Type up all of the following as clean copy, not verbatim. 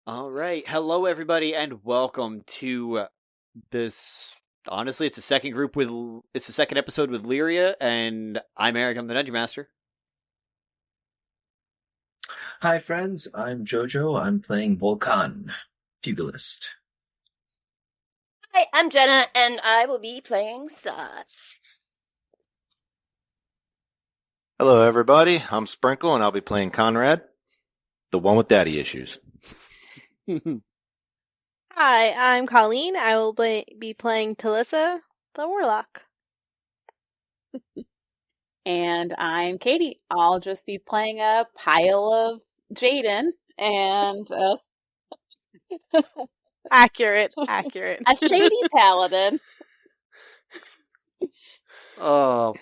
All right. Hello, everybody, and welcome to this. Honestly, it's the second episode with Lyria, and I'm Eric. I'm the Dungeon Master. Hi friends, I'm Jojo. I'm playing Vulcan, Pugilist. Hi, I'm Jenna, and I will be playing Sauce. Hello, everybody. I'm Sprinkle, and I'll be playing Conrad, the one with daddy issues. Hi, I'm Colleen. I will be playing Telissa, the Warlock. And I'm Katie. I'll just be playing a pile of Jaden and Accurate. a shady paladin. Oh,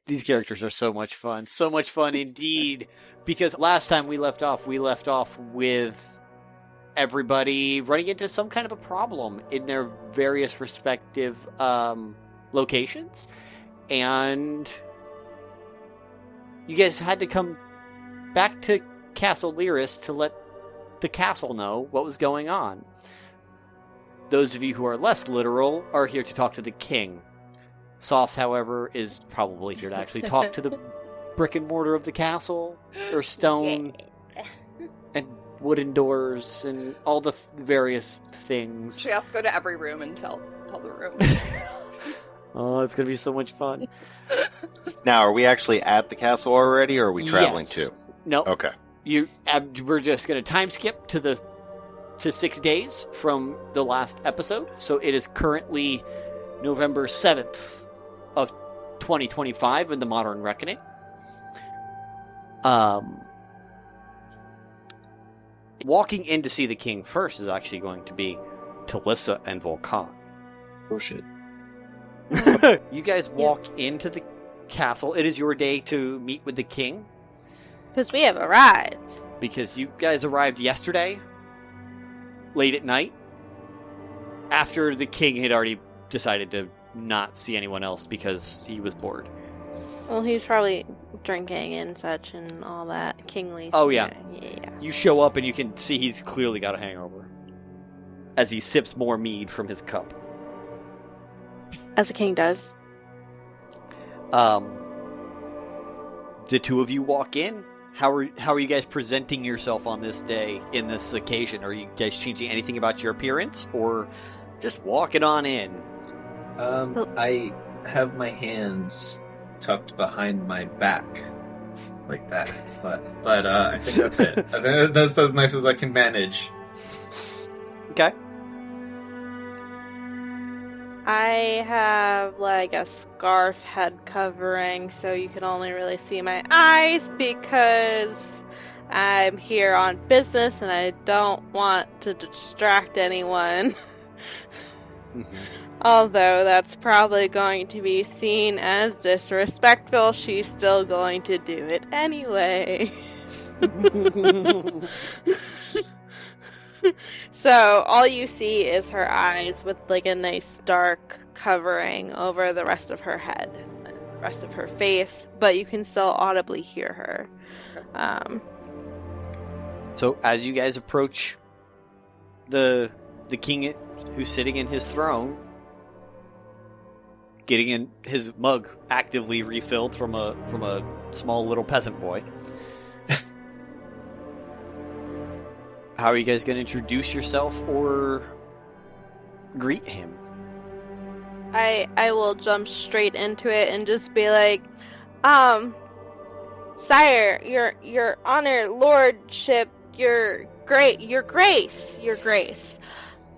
these characters are so much fun. So much fun indeed. Because last time we left off with everybody running into some kind of a problem in their various respective locations. And you guys had to come back to Castle Lyris to let the castle know what was going on. Those of you who are less literal are here to talk to the king. Sauce, however, is probably here to actually talk to the brick and mortar of the castle, or stone, and wooden doors, and all the various things. She has to go to every room and tell the room. Oh, it's going to be so much fun. Now, are we actually at the castle already, or are we traveling Yes. too? No. Okay. We're just going to time skip to 6 days from the last episode. So it is currently November 7th of 2025 in the Modern Reckoning. Walking in to see the king first is actually going to be Telissa and Vulcan. Oh shit. You guys walk into the castle. It is your day to meet with the king. Because we have arrived. Because you guys arrived yesterday, late at night, after the king had already decided to not see anyone else because he was bored. Well, he's probably drinking and such and all that kingly. Oh, yeah. Yeah. You show up and you can see he's clearly got a hangover as he sips more mead from his cup. As a king does. The two of you walk in. How are you guys presenting yourself on this day, in this occasion? Are you guys changing anything about your appearance, or just walking on in? I have my hands tucked behind my back, like that. But I think that's it. That's as nice as I can manage. Okay. I have like a scarf head covering, so you can only really see my eyes because I'm here on business and I don't want to distract anyone. Mm-hmm. Although that's probably going to be seen as disrespectful, she's still going to do it anyway. So all you see is her eyes with like a nice dark covering over the rest of her head, the rest of her face, but you can still audibly hear her. So as you guys approach the king who's sitting in his throne, getting in his mug actively refilled from a small little peasant boy. How are you guys going to introduce yourself or greet him? I will jump straight into it and just be like, sire, your honor, lordship, your grace.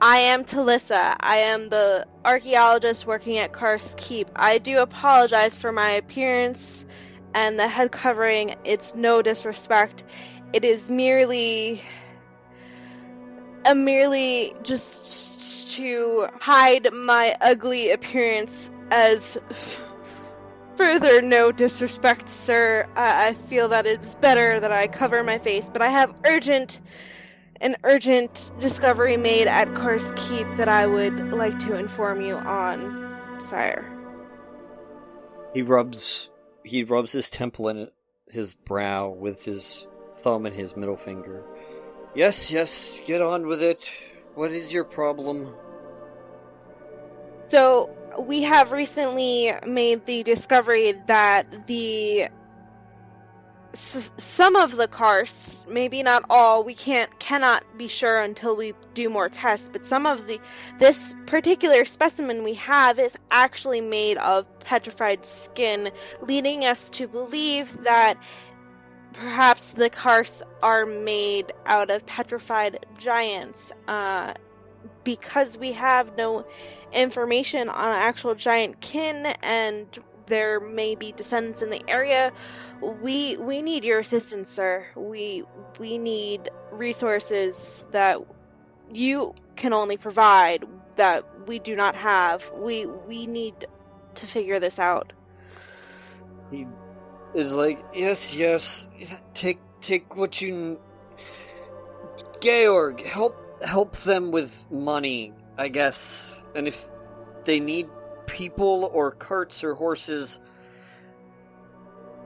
I am Telissa. I am the archaeologist working at Karst Keep. I do apologize for my appearance and the head covering. It's no disrespect. It is merely just to hide my ugly appearance as further no disrespect, sir. I feel that it's better that I cover my face, but I have an urgent discovery made at Karst Keep that I would like to inform you on, sire. He rubs his temple and his brow with his thumb and his middle finger. Yes, get on with it. What is your problem? So, we have recently made the discovery that some of the karsts, maybe not all, we cannot be sure until we do more tests, but this particular specimen we have is actually made of petrified skin, leading us to believe that perhaps the karsts are made out of petrified giants. Because we have no information on actual giant kin, and there may be descendants in the area, we need your assistance, sir. We need resources that you can only provide, that we do not have. We need to figure this out. He is like, yes. Take what you... Georg, help them with money, I guess. And if they need people or carts or horses,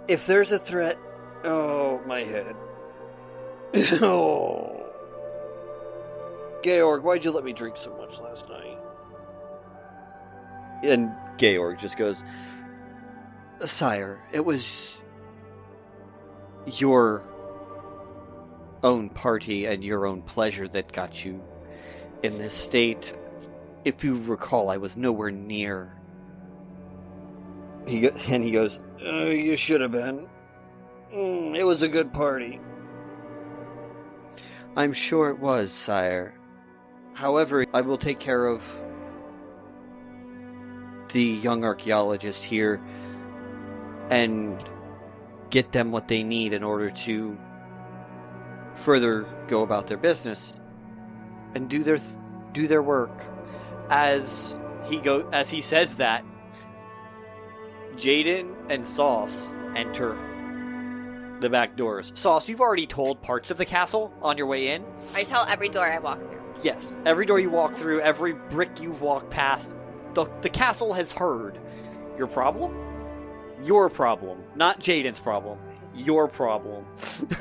if there's a threat... Oh, my head. Oh. Georg, why'd you let me drink so much last night? And Georg just goes, Sire, it was your own party and your own pleasure that got you in this state. If you recall, I was nowhere near. He goes, you should have been. It was a good party. I'm sure it was, sire. However, I will take care of the young archaeologist here and get them what they need in order to further go about their business and do their work. As he says that, Jaden and Sauce enter the back doors. Sauce, you've already told parts of the castle on your way in. I tell every door I walk through. Yes, every door you walk through, every brick you've walked past, the castle has heard your problem. Your problem, not Jaden's problem. Your problem.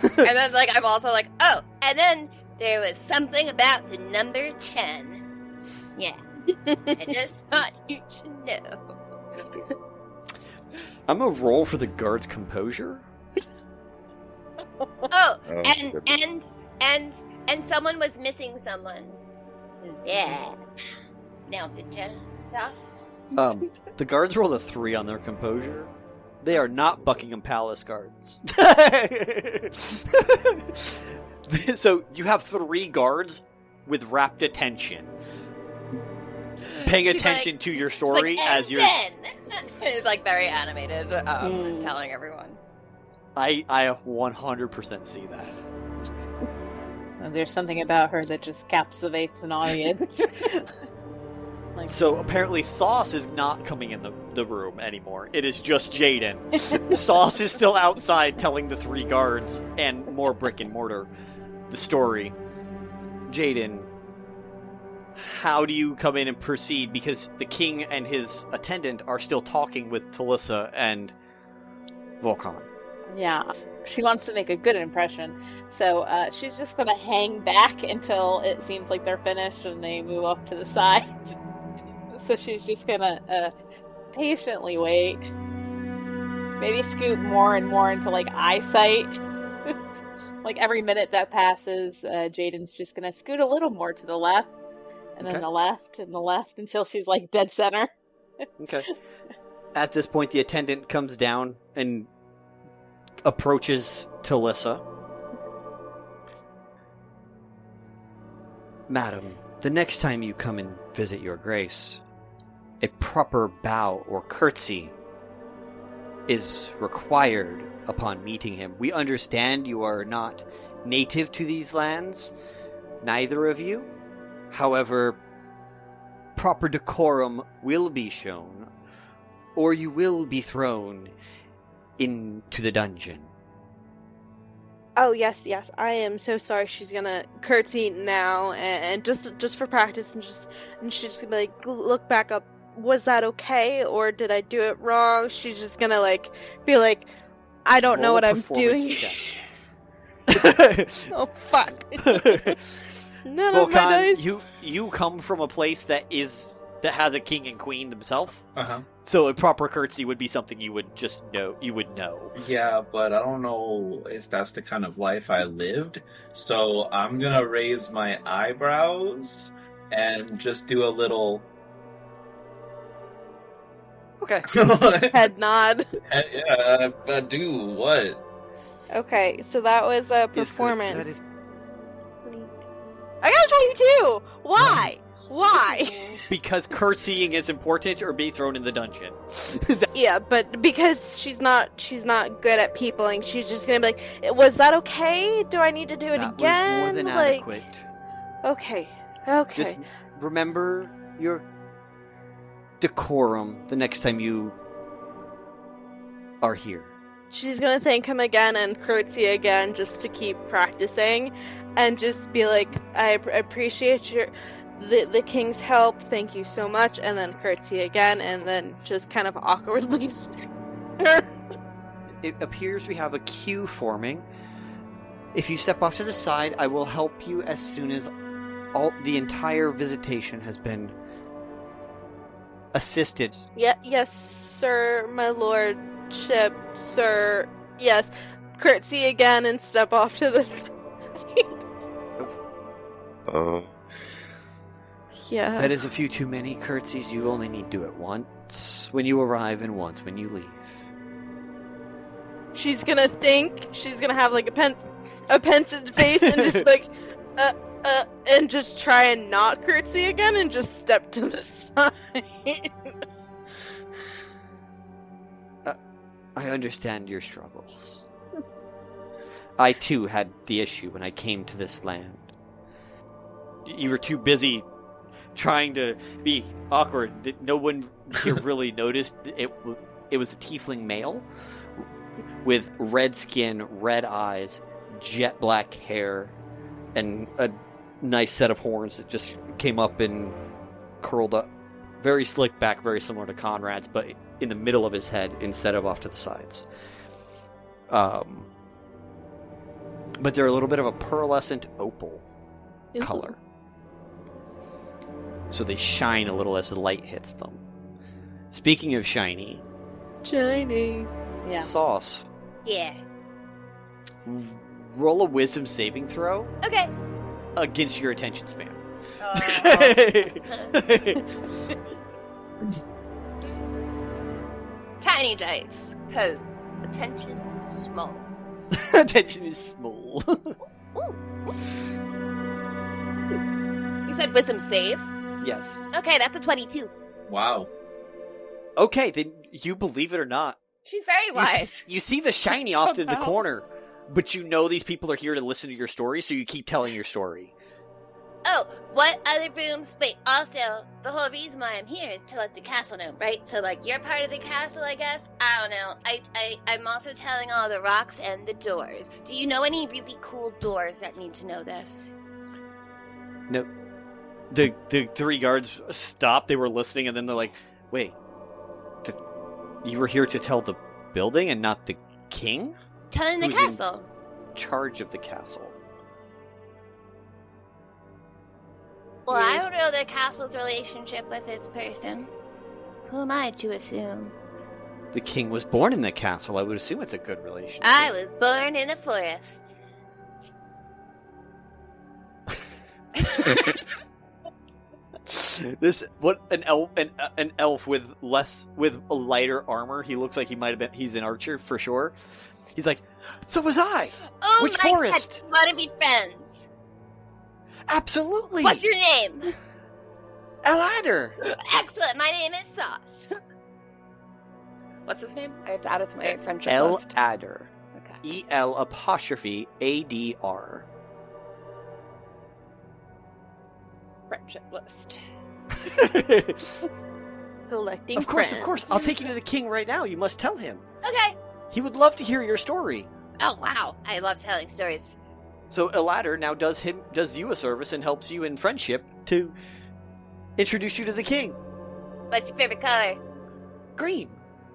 And then, I'm also like, oh, and then there was something about the number 10. Yeah. I just thought you should know. I'm gonna roll for the guard's composure. And someone was missing someone. Yeah. Nailed it, Jenna. Sauce. The guards rolled a 3 on their composure. They are not Buckingham Palace guards. So you have 3 guards with rapt attention, paying attention to your story as you're. It's very animated, telling everyone. I 100% see that. There's something about her that just captivates an audience. So apparently Sauce is not coming in the room anymore. It is just Jaden. Sauce is still outside telling the 3 guards and more brick and mortar the story. Jaden, how do you come in and proceed? Because the king and his attendant are still talking with Telissa and Vulcan. Yeah, she wants to make a good impression. So she's just going to hang back until it seems like they're finished and they move off to the side. So she's just going to patiently wait. Maybe scoot more and more into eyesight. Every minute that passes, Jaden's just going to scoot a little more to the left. And then the left and the left until she's dead center. Okay. At this point, the attendant comes down and approaches Telissa. Madam, the next time you come and visit your grace, a proper bow or curtsy is required upon meeting him. We understand you are not native to these lands, neither of you. However, proper decorum will be shown, or you will be thrown into the dungeon. Oh, yes, I am so sorry. She's gonna curtsy now, and just for practice, and she's gonna look back up. Was that okay, or did I do it wrong? She's just gonna be I don't know what I'm doing. Oh fuck! None of my Vulcan, dice. you come from a place that has a king and queen themselves. Uh-huh. So a proper courtesy would be something you would just know. You would know. Yeah, but I don't know if that's the kind of life I lived. So I'm gonna raise my eyebrows and just do a little. Okay. Head nod. Yeah, do what? Okay, so that was a Is good. performance. That is- I got a 22! Why? Why? Because curtsying is important, or be thrown in the dungeon. Yeah, but because she's not good at peopling, she's just gonna be like, was that okay? Do I need to do it That again? was more than like, adequate. okay. Just remember your decorum the next time you are here. She's gonna thank him again and curtsy again just to keep practicing, and just be like, I appreciate the king's help. Thank you so much, and then curtsy again, and then just kind of awkwardly stare. It appears we have a queue forming. If you step off to the side, I will help you as soon as the entire visitation has been assisted. Yes, sir, my lordship, sir. Yes, curtsy again and step off to the side. Yeah. That is a few too many curtsies. You only need to do it once when you arrive and once when you leave. She's gonna think, she's gonna have like a pensive face and just like, and just try and not curtsy again and just step to the side. I understand your struggles. I too had the issue when I came to this land. You were too busy trying to be awkward that no one here really noticed. It was a tiefling male with red skin, red eyes, jet black hair, and a nice set of horns that just came up and curled up. Very slick back, very similar to Conrad's, but in the middle of his head instead of off to the sides. But they're a little bit of a pearlescent opal color. So they shine a little as the light hits them. Speaking of shiny, Yeah. Sauce, Yeah. roll a wisdom saving throw Okay. against your attention span. Tiny dice, cause attention small. Attention is small. You said wisdom save? Yes. Okay, that's a 22. Wow. Okay, then you believe it or not. She's very wise. You see the shiny So off in the dumb. corner, but you know these people are here to listen to your story, so you keep telling your story. Oh, what other rooms? Wait, also, the whole reason why I'm here is to let the castle know, right? So, like, you're part of the castle, I guess? I don't know. I'm also telling all the rocks and the doors. Do you know any really cool doors that need to know this? No. The three guards stopped, they were listening, and then they're like, wait, you were here to tell the building and not the king? Telling the Who's in castle. charge of the castle. Well, I don't know the castle's relationship with its person. Who am I to assume? The king was born in the castle. I would assume it's a good relationship. I was born in a forest. An elf with a lighter armor. He looks like he's an archer for sure. He's like, so was I. Oh Which my forest? God, want to be friends. Absolutely. What's your name? Eladder. Excellent, my name is Sauce. What's his name? I have to add it to my friendship list. Eladder. Okay. EL''ADR. Friendship list. Collecting Of course. I'll take you to the king right now. You must tell him. Okay. He would love to hear your story. Oh, wow. I love telling stories. So Eladder now does you a service and helps you in friendship to introduce you to the king. What's your favorite color? Green.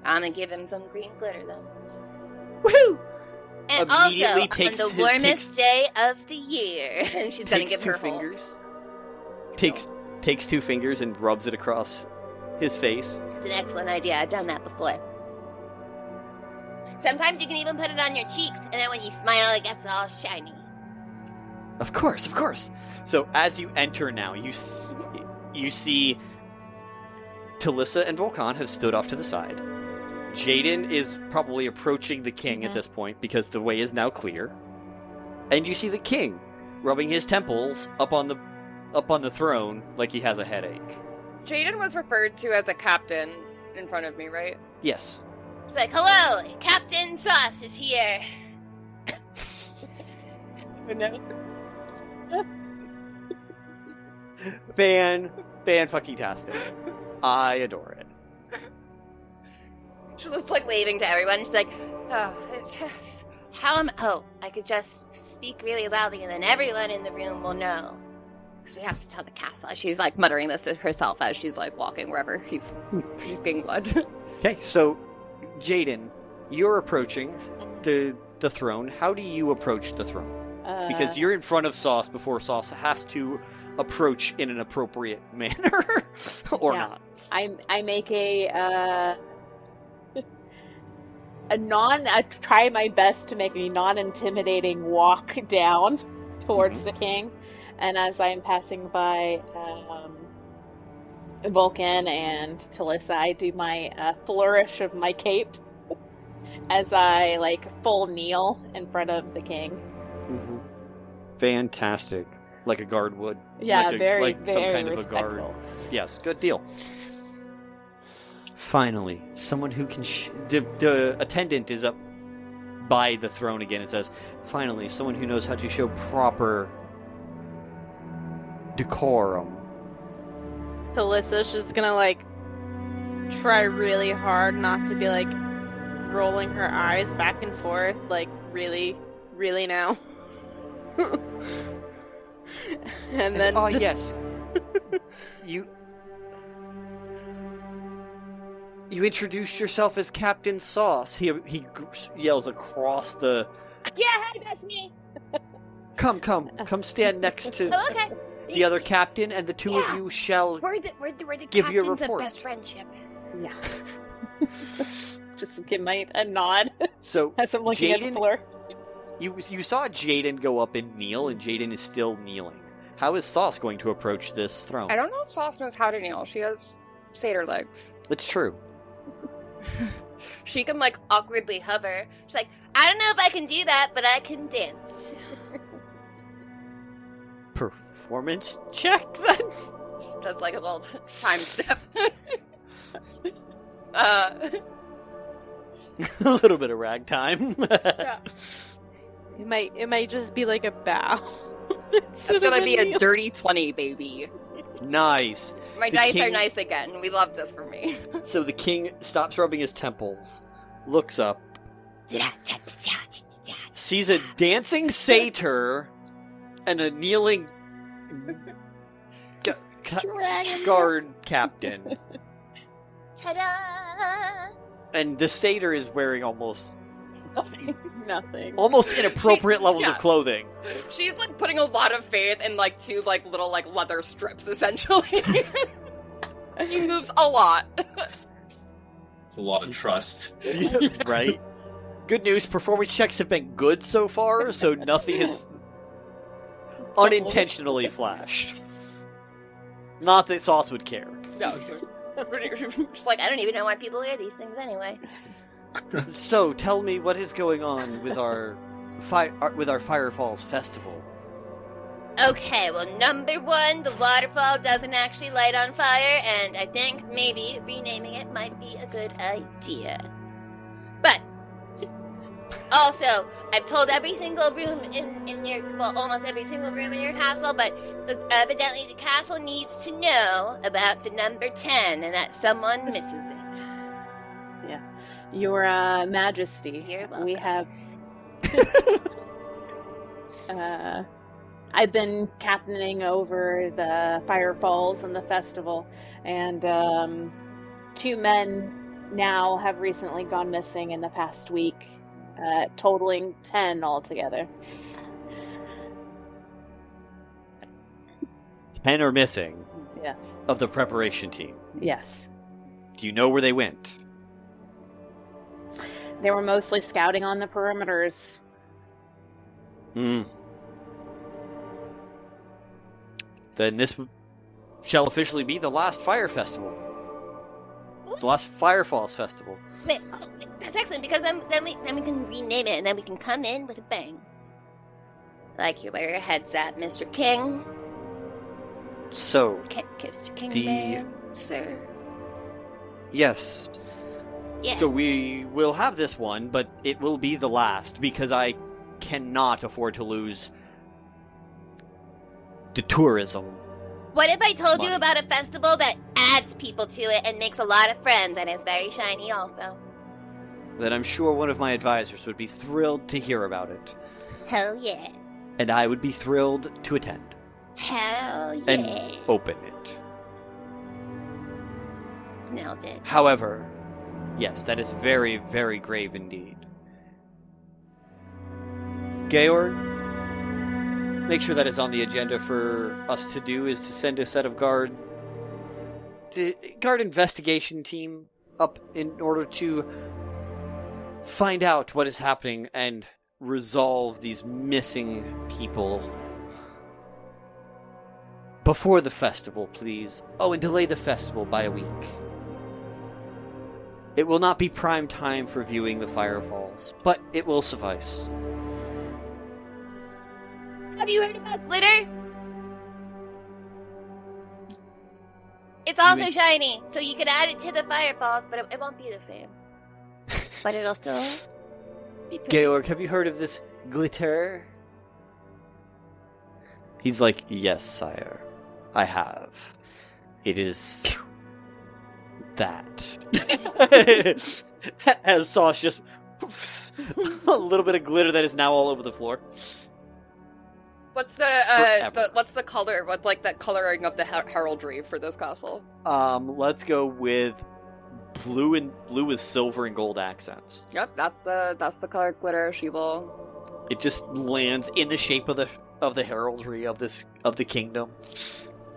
I'm gonna give him some green glitter, then. Woohoo! And immediately also, takes on the his- warmest day of the year. And she's going to takes give her two whole... fingers. Takes 2 fingers and rubs it across his face. It's an excellent idea. I've done that before. Sometimes you can even put it on your cheeks, and then when you smile, it gets all shiny. Of course. So as you enter now, you see Telissa and Vulcan have stood off to the side. Jaden is probably approaching the king at this point because the way is now clear. And you see the king rubbing his temples up on the throne like he has a headache. Jaden was referred to as a captain in front of me, right? Yes. It's like, hello, Captain Sauce is here. Fan-fucking-tastic. I adore it. She's just like waving to everyone. She's like, oh, it's just... I could just speak really loudly and then everyone in the room will know. Because we have to tell the castle. She's like muttering this to herself as she's like walking wherever she's being led. Okay, so Jaden, you're approaching the throne. How do you approach the throne? Because you're in front of Sauce before Sauce has to approach in an appropriate manner, or not. I make I try my best to make a non-intimidating walk down towards the king, and as I'm passing by Vulcan and Telissa, I do my flourish of my cape as I full kneel in front of the king. Mm-hmm. Fantastic, like a guard would. Yeah, very some kind of respectful. a guard. Yes, good deal. Finally, someone who can... the attendant is up by the throne again and says, finally, someone who knows how to show proper decorum. Telissa's just gonna try really hard not to be rolling her eyes back and forth, really, really now. And then yes. You introduced yourself as Captain Sauce. He yells across the... Yeah, hey, that's me. Come stand next to Okay. the other captain, and the two of you shall We're the give you a captains of report. best friendship. Yeah. Just give a nod So as I'm looking at the floor. You saw Jaden go up and kneel, and Jaden is still kneeling. How is Sauce going to approach this throne? I don't know if Sauce knows how to kneel. She has satyr legs. It's true. She can awkwardly hover. She's like, I don't know if I can do that, but I can dance. Performance check, then? Just a little time step. A little bit of ragtime. Yeah. It might just be a bow. It's gonna be a dirty 20, baby. Nice. My The dice king- are nice again. We love this for me. So the king stops rubbing his temples, looks up, sees a dancing satyr and a kneeling guard captain. Ta-da! And the satyr is wearing almost Nothing. inappropriate levels of clothing. She's putting a lot of faith in two little leather strips essentially. He moves a lot. It's a lot of trust. Right? Good news, performance checks have been good so far, so nothing has unintentionally flashed. Not that Sauce would care. No, She's like, I don't even know why people wear these things anyway. So, tell me what is going on with our Fire Falls festival. Okay, well, number one, the waterfall doesn't actually light on fire, and I think maybe renaming it might be a good idea. But, also, I've told every single room in your, well, almost every single room in your castle, but evidently the castle needs to know about the number 10, and that someone misses it. Yeah. Your Majesty, You're welcome. we have... I've been captaining over the Fire Falls and the festival, and 2 men now have recently gone missing in the past week. totaling 10 altogether. 10 are missing Yes. of the preparation team. Yes. Do you know where they went? They were mostly scouting on the perimeters. Hmm. Then this shall officially be the last Fire Festival. The last Firefalls Festival. Wait, that's excellent, because then we can rename it, and then we can come in with a bang. Like you, where your head's at, Mr. King. So, Mr. King, the- ma'am, sir. yes. Yeah. So we will have this one, but it will be the last, because I cannot afford to lose the tourism. What if I told you money. about a festival that adds people to it and makes a lot of friends, and is very shiny also? Then I'm sure one of my advisors would be thrilled to hear about it. Hell yeah. And I would be thrilled to attend. Hell yeah. And open it. Nailed it. However, yes, that is very, very grave indeed. Georg, make sure that is on the agenda for us to do, is to send a set of the guard investigation team up in order to find out what is happening and resolve these missing people. Before the festival, please. Oh, and delay the festival by a week. It will not be prime time for viewing the firefalls, but it will suffice. Have you heard about glitter? It's also shiny, so you can add it to the firefalls, but it won't be the same. But it'll still be pretty. Georg, have you heard of this glitter? He's like, yes, sire, I have. It is that. As Sauce just poofs a little bit of glitter that is now all over the floor. What's Forever. what's the color? What's like that coloring of the heraldry for this castle? Let's go with blue with silver and gold accents. Yep, that's the color glitter she will. It just lands in the shape of the heraldry of the kingdom.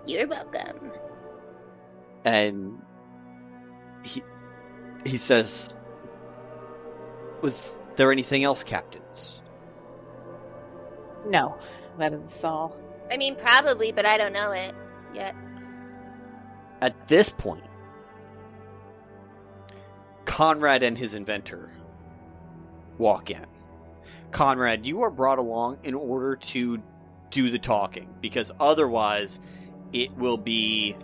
You're welcome. And he says, was there anything else, captains? No, that is all. I mean, probably, but I don't know it yet. At this point, Conrad and his inventor walk in. Conrad, you are brought along in order to do the talking, because otherwise it will be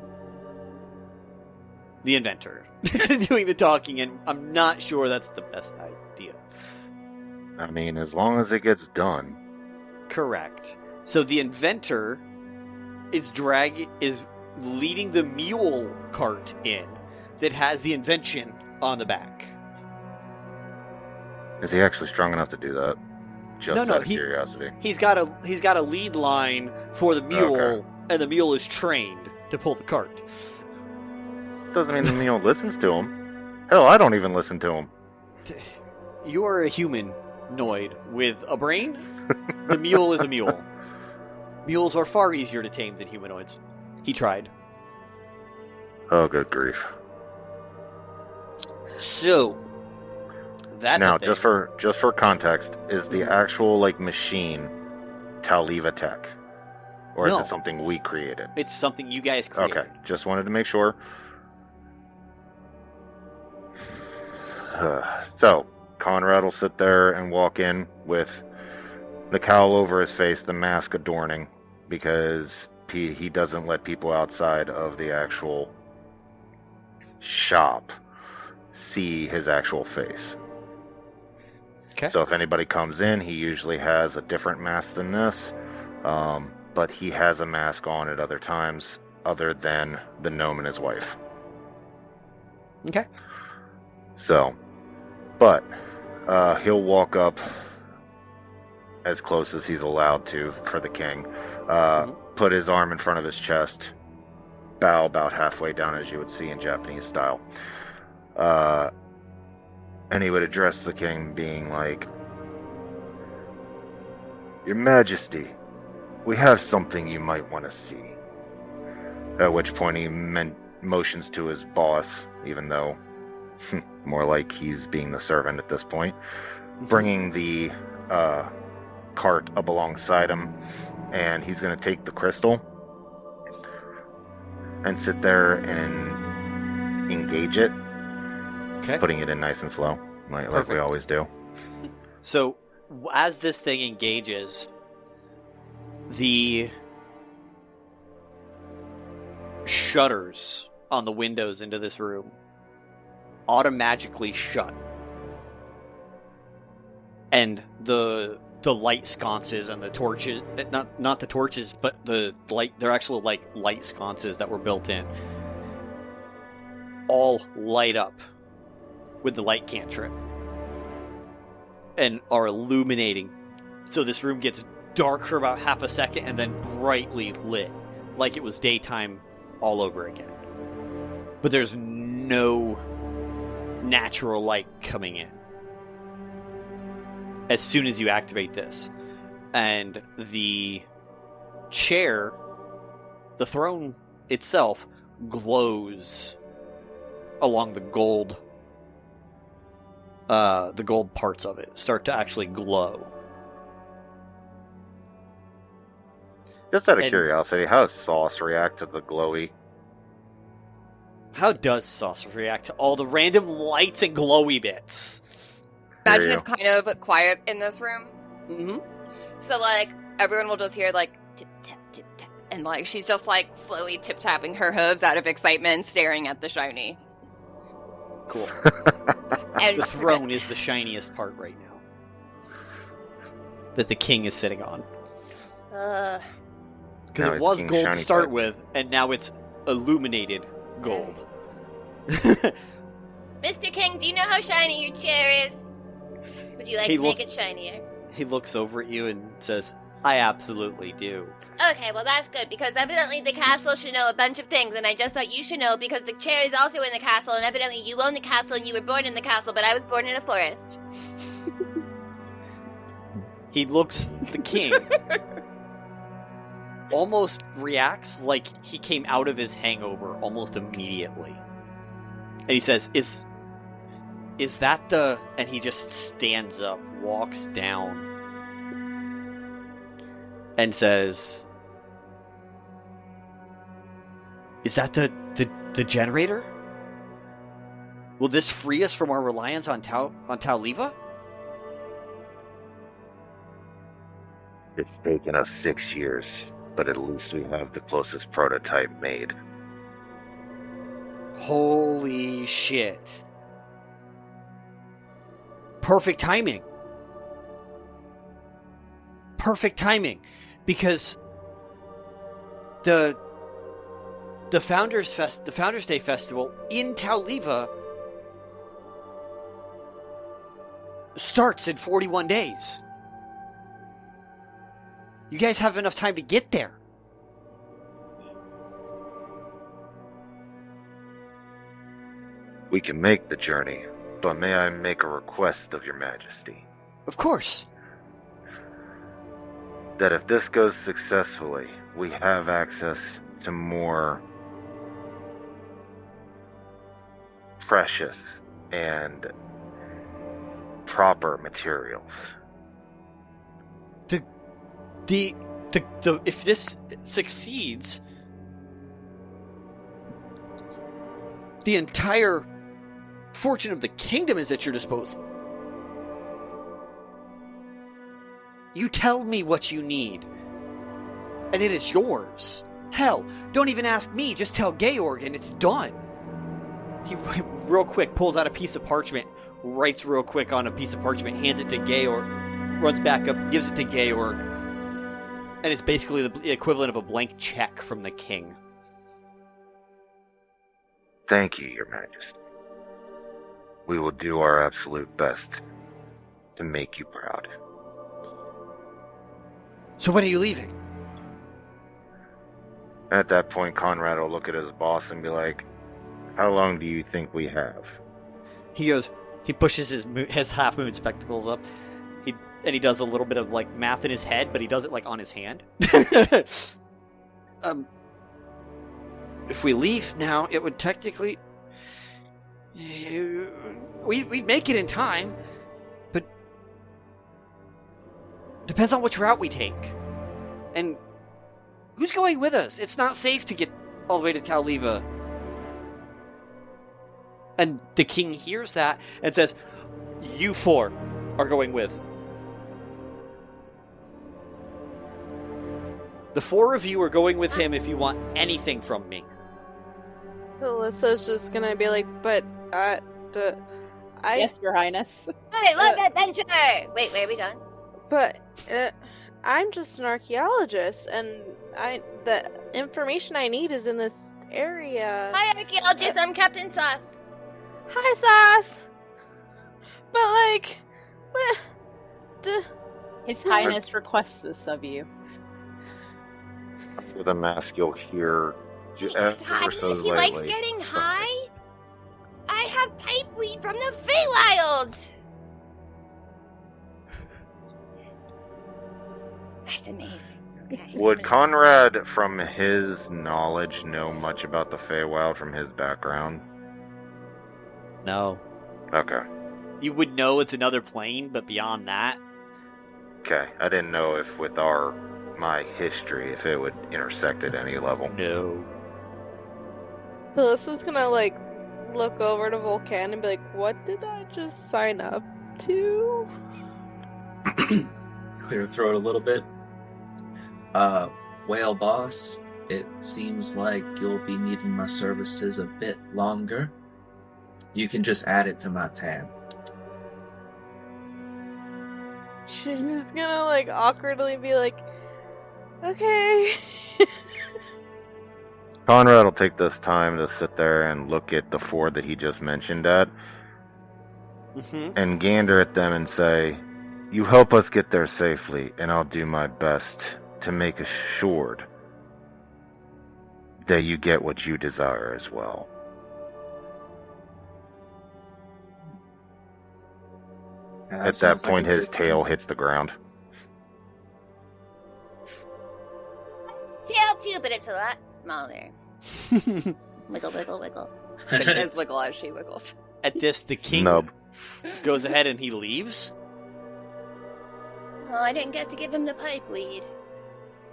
the inventor doing the talking, and I'm not sure that's the best idea. I mean, as long as it gets done. Correct. So the inventor is leading the mule cart in that has the invention on the back. Is he actually strong enough to do that? Just No, out of curiosity. He's got a lead line for the mule, Okay. and the mule is trained to pull the cart. Doesn't mean the mule listens to him. Hell, I don't even listen to him. You are a humanoid with a brain. The mule is a mule. Mules are far easier to tame than humanoids. He tried. Oh, good grief. So that's Now, a thing. just for context, is the actual machine Taoliva tech, or No. is it something we created? It's something you guys created. Okay, just wanted to make sure. So, Conrad will sit there and walk in with the cowl over his face, the mask adorning, because he doesn't let people outside of the actual shop see his actual face. Okay. So if anybody comes in, he usually has a different mask than this, but he has a mask on at other times, other than the gnome and his wife. Okay. So, but he'll walk up as close as he's allowed to for the king, put his arm in front of his chest, bow about halfway down, as you would see in Japanese style, and he would address the king being like, Your Majesty, we have something you might want to see. At which point he motions to his boss, even though more like he's being the servant at this point, bringing the cart up alongside him, and he's going to take the crystal and sit there and engage it, putting it in nice and slow, like we always do. So, as this thing engages, the shutters on the windows into this room automatically shut, and the light sconces and the torches, not the torches, but the light, they're actual like light sconces that were built in, all light up with the light cantrip and are illuminating. So this room gets dark for about half a second and then brightly lit, like it was daytime all over again. But there's no natural light coming in as soon as you activate this. And the chair, the throne itself, glows along the gold parts of it start to actually glow. Just out of curiosity, how does Sauce react to the glowy? How does Sauce react to all the random lights and glowy bits? Imagine it's kind of quiet in this room. Mm-hmm. So, like, everyone will just hear, like, tip-tap, tip-tap. And, like, she's just, like, slowly tip-tapping her hooves out of excitement, staring at the shiny. Cool. And the throne is the shiniest part right now that the king is sitting on. Because it was gold to start with, and now it's illuminated gold. Mr. King, do you know how shiny your chair is? Would you like to make it shinier? He looks over at you and says, I absolutely do. Okay, well that's good, because evidently the castle should know a bunch of things, and I just thought you should know because the chair is also in the castle, and evidently you own the castle and you were born in the castle, but I was born in a forest. He looks, the king almost reacts like he came out of his hangover almost immediately. And he says, is that the... And he just stands up, walks down, and says, is that the generator? Will this free us from our reliance on Taoliva? It's taken us 6 years, but at least we have the closest prototype made. Holy shit. Perfect timing. Perfect timing. Because the Founders Day Festival in Taoliva starts in 41 days. You guys have enough time to get there. We can make the journey, but may I make a request of your Majesty? Of course. That if this goes successfully, we have access to more precious and proper materials. If this succeeds, the entire fortune of the kingdom is at your disposal. You tell me what you need, and it is yours. Hell, don't even ask me, just tell Georg and it's done. He real quick pulls out a piece of parchment, writes real quick on a piece of parchment, hands it to Georg, runs back up, gives it to Georg, and it's basically the equivalent of a blank check from the king. Thank you, your Majesty. We will do our absolute best to make you proud. So when are you leaving? At that point, Conrad will look at his boss and be like, how long do you think we have? He pushes his half-moon spectacles up. He And he does a little bit of, like, math in his head, but he does it, like, on his hand. If we leave now, it would technically... We'd make it in time, but... Depends on which route we take. And... Who's going with us? It's not safe to get all the way to Taoliva. And the king hears that and says, you four are going with. The four of you are going with him if you want anything from me. Telissa's just gonna be like, but, Yes, Your Highness. I love adventure! Wait, where are we going? But, I'm just an archaeologist, and the information I need is in this area. Hi, archaeologist, I'm Captain Sauce. Hi, Sauce! But, like, what? His Highness requests this of you. With a mask, you'll hear His ever so Highness, he likes slightly getting something. high? I have pipeweed from the Feywild! That's amazing. Okay. Would Conrad, from his knowledge, know much about the Feywild from his background? No. Okay. You would know it's another plane, but beyond that... Okay. I didn't know if with my history, if it would intersect at any level. No. Telissa's gonna, like, look over to Vulcan and be like, what did I just sign up to? Clear throat a little bit. Whale boss, it seems like you'll be needing my services a bit longer. You can just add it to my tab. She's just gonna, like, awkwardly be like, okay. Conrad will take this time to sit there and look at the four that he just mentioned at, and gander at them and say, you help us get there safely, and I'll do my best to make assured that you get what you desire as well. At that point, his tail hits the ground. Tail too, but it's a lot smaller. Wiggle, wiggle, wiggle. But it says wiggle as she wiggles. At this, the king Snub. goes ahead and he leaves. Oh, I didn't get to give him the pipeweed.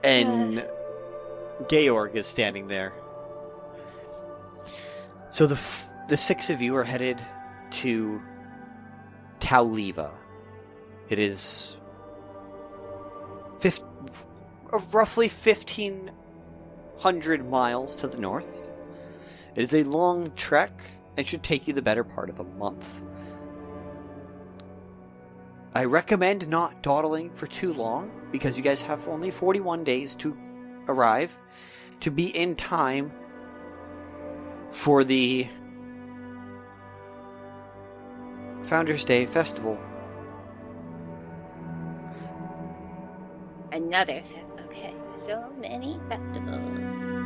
And Georg is standing there. So the six of you are headed to Taoliva. It is roughly 1,500 miles to the north. It is a long trek and should take you the better part of a month. I recommend not dawdling for too long, because you guys have only 41 days to arrive, to be in time for the Founders Day Festival. Another okay, so many festivals.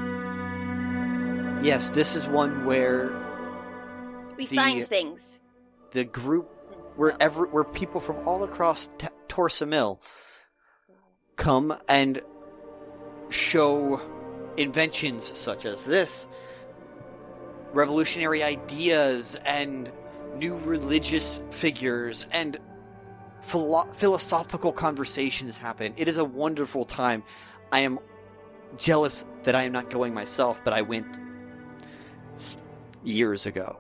Yes, this is one where We find things. the group, where people from all across Torsa Mill come and show inventions such as this, revolutionary ideas, and new religious figures, and philosophical conversations happen. It is a wonderful time. I am jealous that I am not going myself, but I went years ago.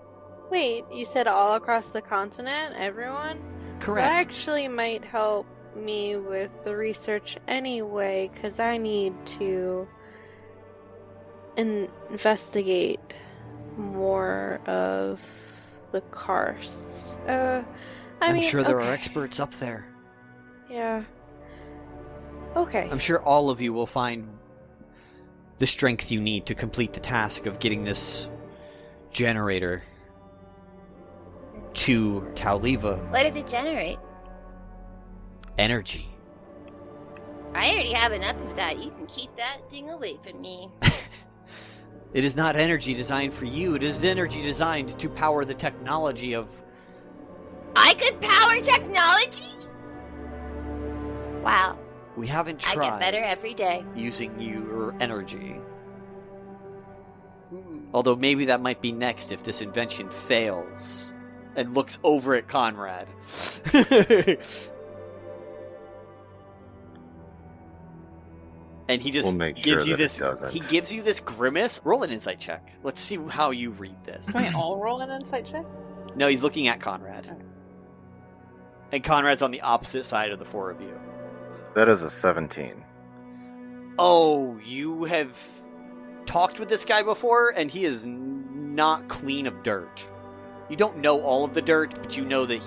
Wait, you said all across the continent? Everyone? Correct. That actually might help me with the research anyway, because I need to investigate more of the karsts. I'm sure there are experts up there. Yeah. Okay. I'm sure all of you will find the strength you need to complete the task of getting this generator to Taoliva. What does it generate? Energy. I already have enough of that. You can keep that thing away from me. It is not energy designed for you. It is energy designed to power the technology of... I could power technology? Wow. We haven't I tried get better every day. using your energy. Although maybe that might be next if this invention fails. And looks over at Conrad. And he just We'll make gives sure you that it this. doesn't. He gives you this grimace. Roll an insight check. Let's see how you read this. Can we all roll an insight check? No, he's looking at Conrad. And Conrad's on the opposite side of the four of you. That is a 17. Oh, you have talked with this guy before, and he is not clean of dirt. You don't know all of the dirt, but you know that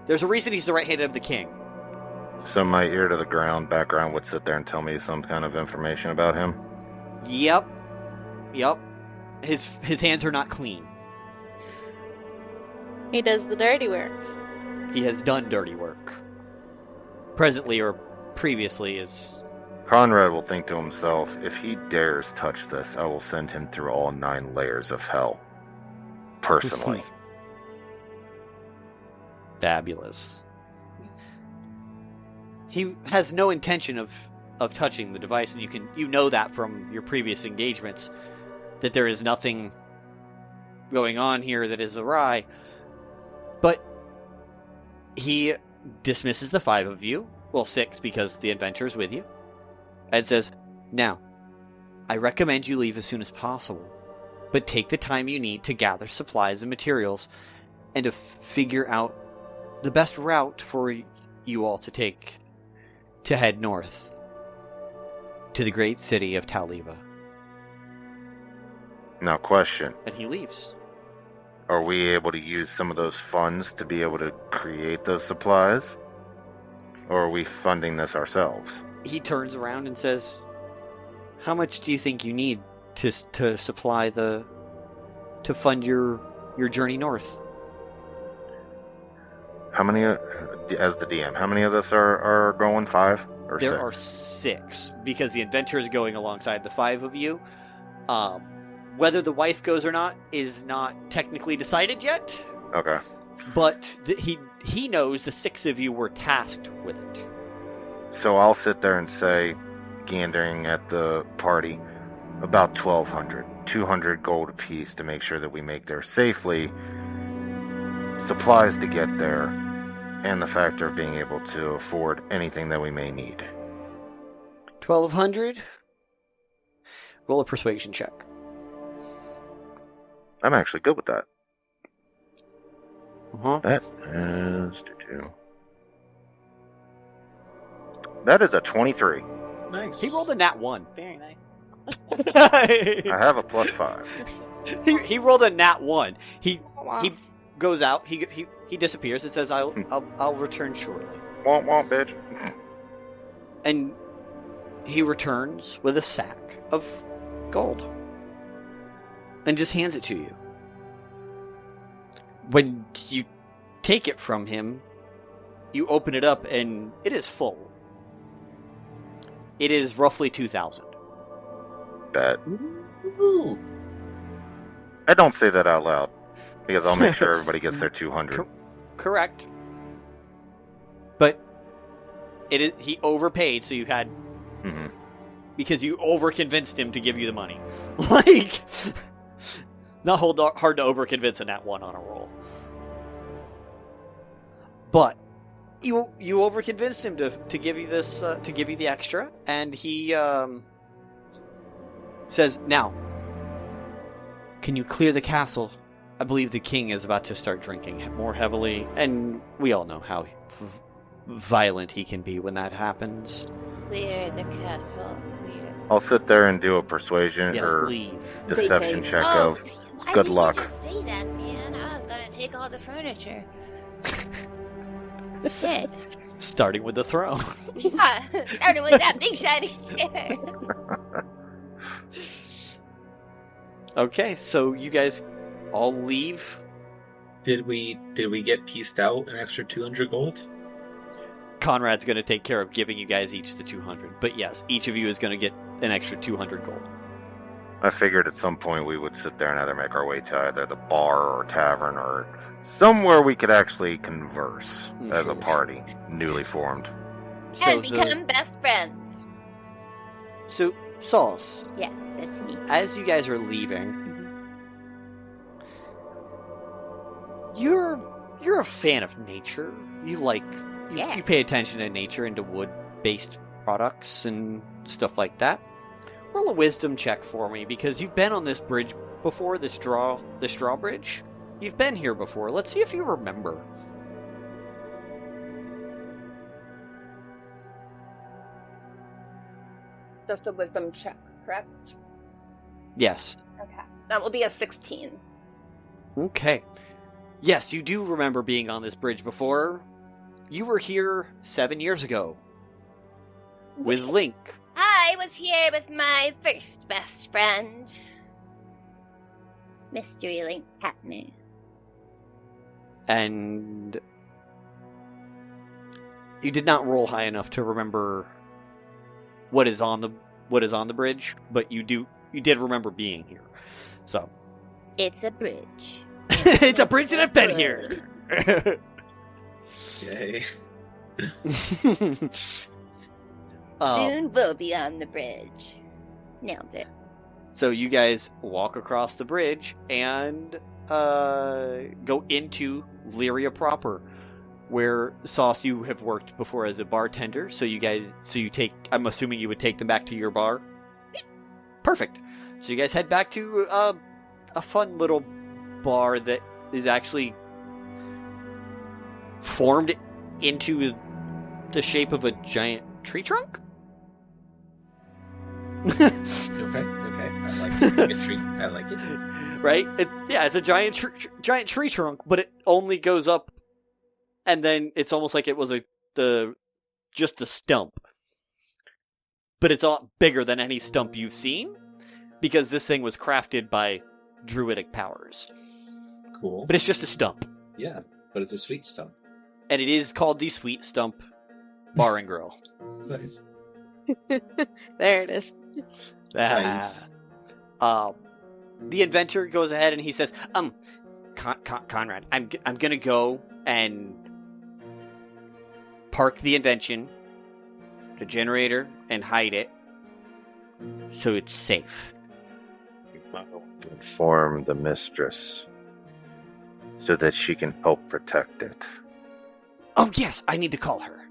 there's a reason he's the right hand of the king. So my ear to the ground background would sit there and tell me some kind of information about him? Yep. His hands are not clean. He does the dirty work. He has done dirty work. Presently or previously is... Conrad will think to himself, if he dares touch this, I will send him through all 9 layers of hell. Personally. Fabulous. He has no intention of touching the device, and you know that from your previous engagements, that there is nothing going on here that is awry. But he dismisses the 5 of you, well 6 because the adventure's with you, and says, now, I recommend you leave as soon as possible, but take the time you need to gather supplies and materials, and to figure out the best route for you all to take to head north to the great city of Taoliva. Now, question. And he leaves. Are we able to use some of those funds to be able to create those supplies? Or are we funding this ourselves? He turns around and says, how much do you think you need to supply to fund your journey north? How many, as the DM, how many of us are going? 5 or 6? There are 6, because the adventure is going alongside the 5 of you. Whether the wife goes or not is not technically decided yet. Okay. But he knows the 6 of you were tasked with it. So I'll sit there and say, gandering at the party, about 1,200. 200 gold apiece to make sure that we make there safely, supplies to get there, and the factor of being able to afford anything that we may need. 1,200? Roll a persuasion check. I'm actually good with that. Uh-huh. That is 2. That is a 23. Nice. He rolled a nat 1. Very nice. I have a +5. He rolled a nat 1. He Wow. he goes out. He disappears. It says, "I'll return shortly." Womp womp, bitch. And he returns with a sack of gold and just hands it to you. When you take it from him, you open it up and it is full. It is roughly 2,000. Bet. Ooh. I don't say that out loud, because I'll make sure everybody gets their 200. Correct. But he overpaid, so you had... Mm-hmm. Because you over-convinced him to give you the money. Like... Not hard to over-convince a nat 1 on a roll. But... You over-convinced him to give you this, to give you the extra, and he, says, now, can you clear the castle? I believe the king is about to start drinking more heavily, and we all know how violent he can be when that happens. Clear the castle. Clear. I'll sit there and do a persuasion Yes, or leave. deception check Oh, of why good did luck. you just say that, man? I was gonna take all the furniture. Shit. Starting with the throne. Yeah, started with that big shiny chair. Okay, so you guys all leave. Did we get pieced out an extra 200 gold? Conrad's going to take care of giving you guys each the 200. But yes, each of you is going to get an extra 200 gold. I figured at some point we would sit there and either make our way to either the bar or tavern or somewhere we could actually converse as a party, newly formed. And become best friends. So, Sauce. Yes, that's me. As you guys are leaving, you're a fan of nature. You pay attention to nature and to wood-based products and stuff like that. Roll a wisdom check for me, because you've been on this bridge before, the straw bridge. You've been here before. Let's see if you remember. Just a wisdom check, correct? Yes. Okay. That will be a 16. Okay. Yes, you do remember being on this bridge before. You were here 7 years ago. With Link. I was here with my first best friend. Mystery Link Hatman. And you did not roll high enough to remember what is on the bridge, but you did remember being here. So it's a bridge. It's a bridge and I've been here. Yay. Soon we'll be on the bridge. Nailed it. So you guys walk across the bridge and go into Lyria proper, where Sauce, you have worked before as a bartender. I'm assuming you would take them back to your bar. Perfect. So you guys head back to a fun little bar that is actually formed into the shape of a giant tree trunk. Okay. I like it. I like it. Right? It's a giant tree trunk, but it only goes up, and then it's almost like it was just the stump. But it's a lot bigger than any stump you've seen, because this thing was crafted by druidic powers. Cool. But it's just a stump. Yeah, but it's a sweet stump. And it is called the Sweet Stump Bar and Grill. Nice. There it is. Nice. The inventor goes ahead and he says, Conrad, I'm gonna go and park the invention, the generator, and hide it, so it's safe. Inform the mistress so that she can help protect it. Oh yes, I need to call her.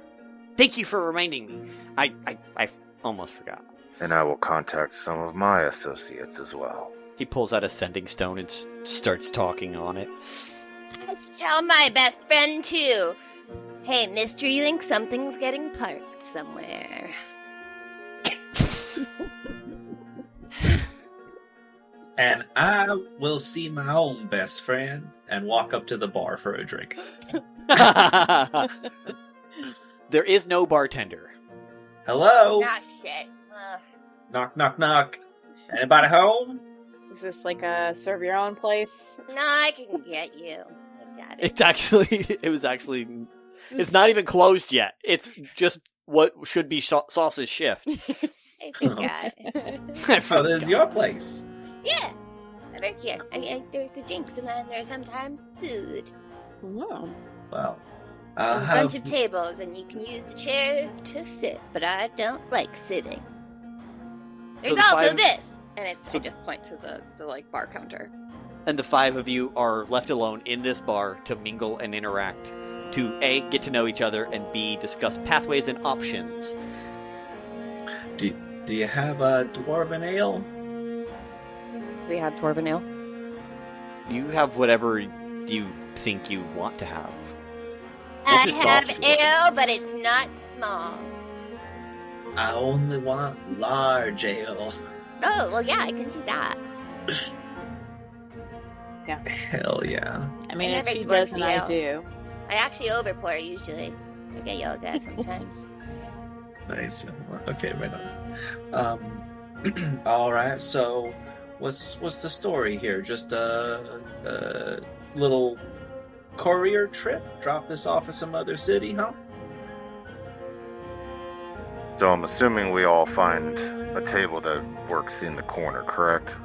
Thank you for reminding me. I almost forgot. And I will contact some of my associates as well. He pulls out a sending stone and starts talking on it. I should tell my best friend too. Hey, Mystery Link, something's getting parked somewhere. And I will see my own best friend and walk up to the bar for a drink. There is no bartender. Hello? Ah, shit. Knock, knock, knock. Anybody home? Is this like a serve your own place? No, I can get you. I got it. It's not even closed yet. It's just what should be Sauce's shift. I forgot. Oh, this is your place. Yeah, I work here. There's the drinks and then there's sometimes food. Oh. Well, There's a bunch of tables and you can use the chairs to sit, but I don't like sitting. There's also this! And I just point to the like bar counter. And the five of you are left alone in this bar to mingle and interact, to A, get to know each other, and B, discuss pathways and options. do you have a dwarven ale? We had dwarven ale. You have whatever you think you want to have. I This is have Sauce's ale, but it's not small. I only want large ale. Oh, well, yeah, I can do that. Yeah. Hell yeah. I mean, I if never she dwarf does and the I ale. do. I actually overpour usually. I get yelled at sometimes. Nice. Okay, right on. Alright, so what's the story here? Just a little courier trip? Drop this off at some other city, huh? So I'm assuming we all find a table that works in the corner, correct?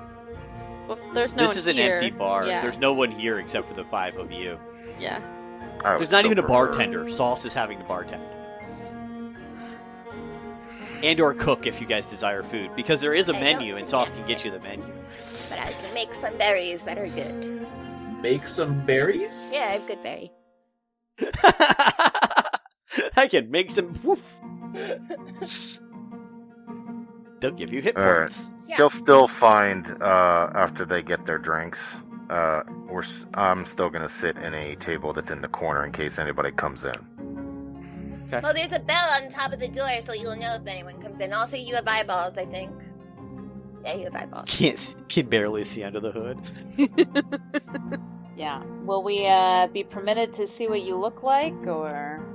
Well, there's no This is an here. empty bar. Yeah. There's no one here except for the 5 of you. Yeah. I would There's not still even a prefer- bartender. Sauce is having to bartend. And or cook if you guys desire food. Because there is a I menu don't and Sauce can suggest get you it. the menu. But I can make some berries that are good. Make some berries? Yeah, I have good berry. I can make some woof. They'll give you hit All right. points. Yeah. He'll still find after they get their drinks. I'm still gonna sit in a table that's in the corner in case anybody comes in. Well, there's a bell on top of the door, so you'll know if anyone comes in. Also, you have eyeballs, I think. Yeah, you have eyeballs. Can barely see under the hood. Yeah. Will we be permitted to see what you look like, or?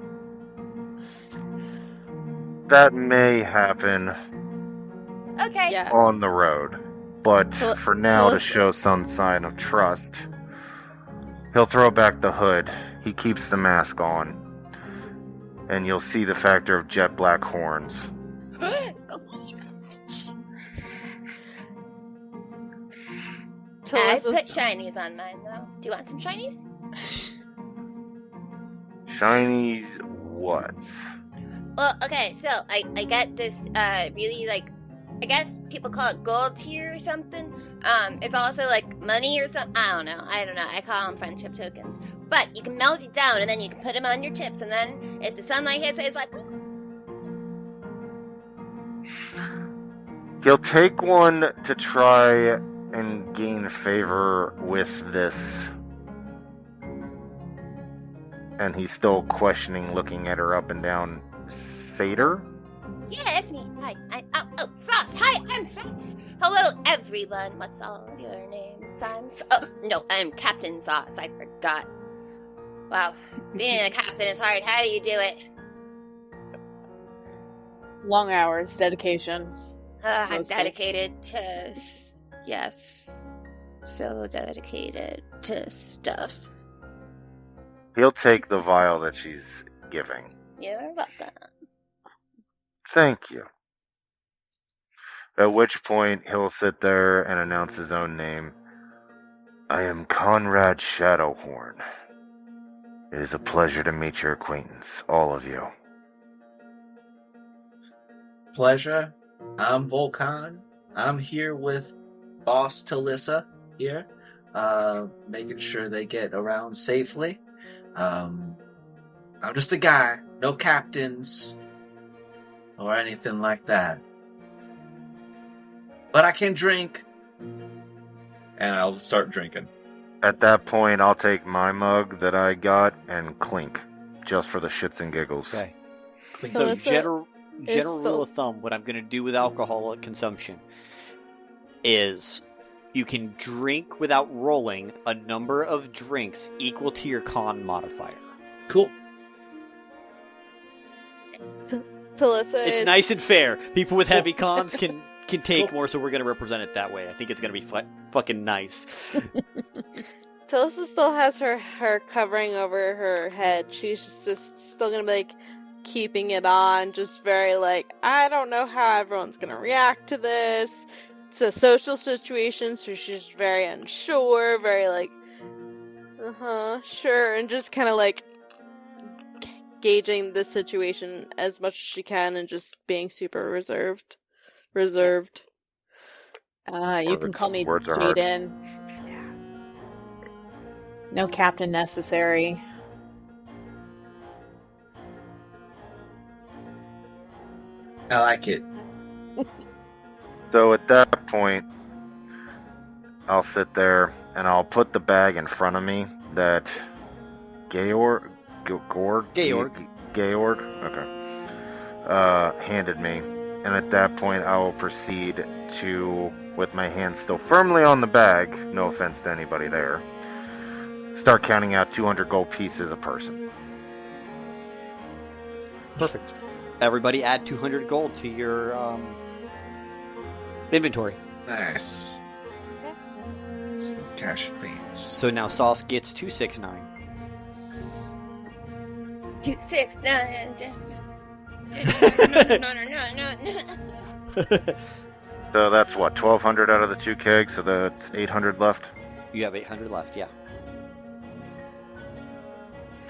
That may happen Okay. Yeah. on the road, but Well, for now, to let's- show some sign of trust, he'll throw back the hood. He keeps the mask on, and you'll see the factor of jet black horns. I Telissa's- put shinies on mine, though. Do you want some shinies? Shinies, what? Well, okay, so I get this really, like, I guess people call it gold tier or something. It's also like money or something. I don't know. I call them friendship tokens. But you can melt it down and then you can put them on your chips, and then if the sunlight hits it, it's like, He'll take one to try and gain favor with this. And he's still questioning, looking at her up and down. Satyr? yeah, it's me. Hi. Oh, Sauce. Hi, I'm Sauce. Hello, everyone. What's all of your names? No, I'm Captain Sauce. I forgot. Wow, being a captain is hard. How do you do it? Long hours, dedication. I'm Mostly. dedicated to... Yes. So dedicated to stuff. He'll take the vial that she's giving. You're welcome. Thank you. At which point, he'll sit there and announce his own name. I am Conrad Shadowhorn. It is a pleasure to meet your acquaintance, all of you. Pleasure. I'm Vulcan. I'm here with Boss Telissa here, making sure they get around safely. I'm just a guy, no captains or anything like that. But I can drink. And I'll start drinking. At that point, I'll take my mug that I got and clink, just for the shits and giggles. Okay. Clink. So Telissa general is rule still- of thumb, what I'm going to do with alcoholic consumption is you can drink without rolling a number of drinks equal to your con modifier. Cool. Telissa It's is... nice and fair. People with heavy cons can take more, so we're going to represent it that way. I think it's going to be fucking nice. Telissa still has her covering over her head. She's just still gonna be like keeping it on, just very like, I don't know how everyone's gonna react to this. It's a social situation, so she's very unsure, very like, sure, and just kind of like gauging the situation as much as she can and just being super reserved. You can call me Words are hard. Jaden. No captain necessary. I like it. So at that point, I'll sit there and I'll put the bag in front of me that Georg handed me. And at that point, I will proceed to, with my hands still firmly on the bag, no offense to anybody there, start counting out 200 gold pieces a person. Perfect. Everybody add 200 gold to your inventory. Nice. Some cash advance. So now Sauce gets 269. 269. No. So that's what, 1,200 out of the 2 kegs, so that's 800 left? You have 800 left, yeah.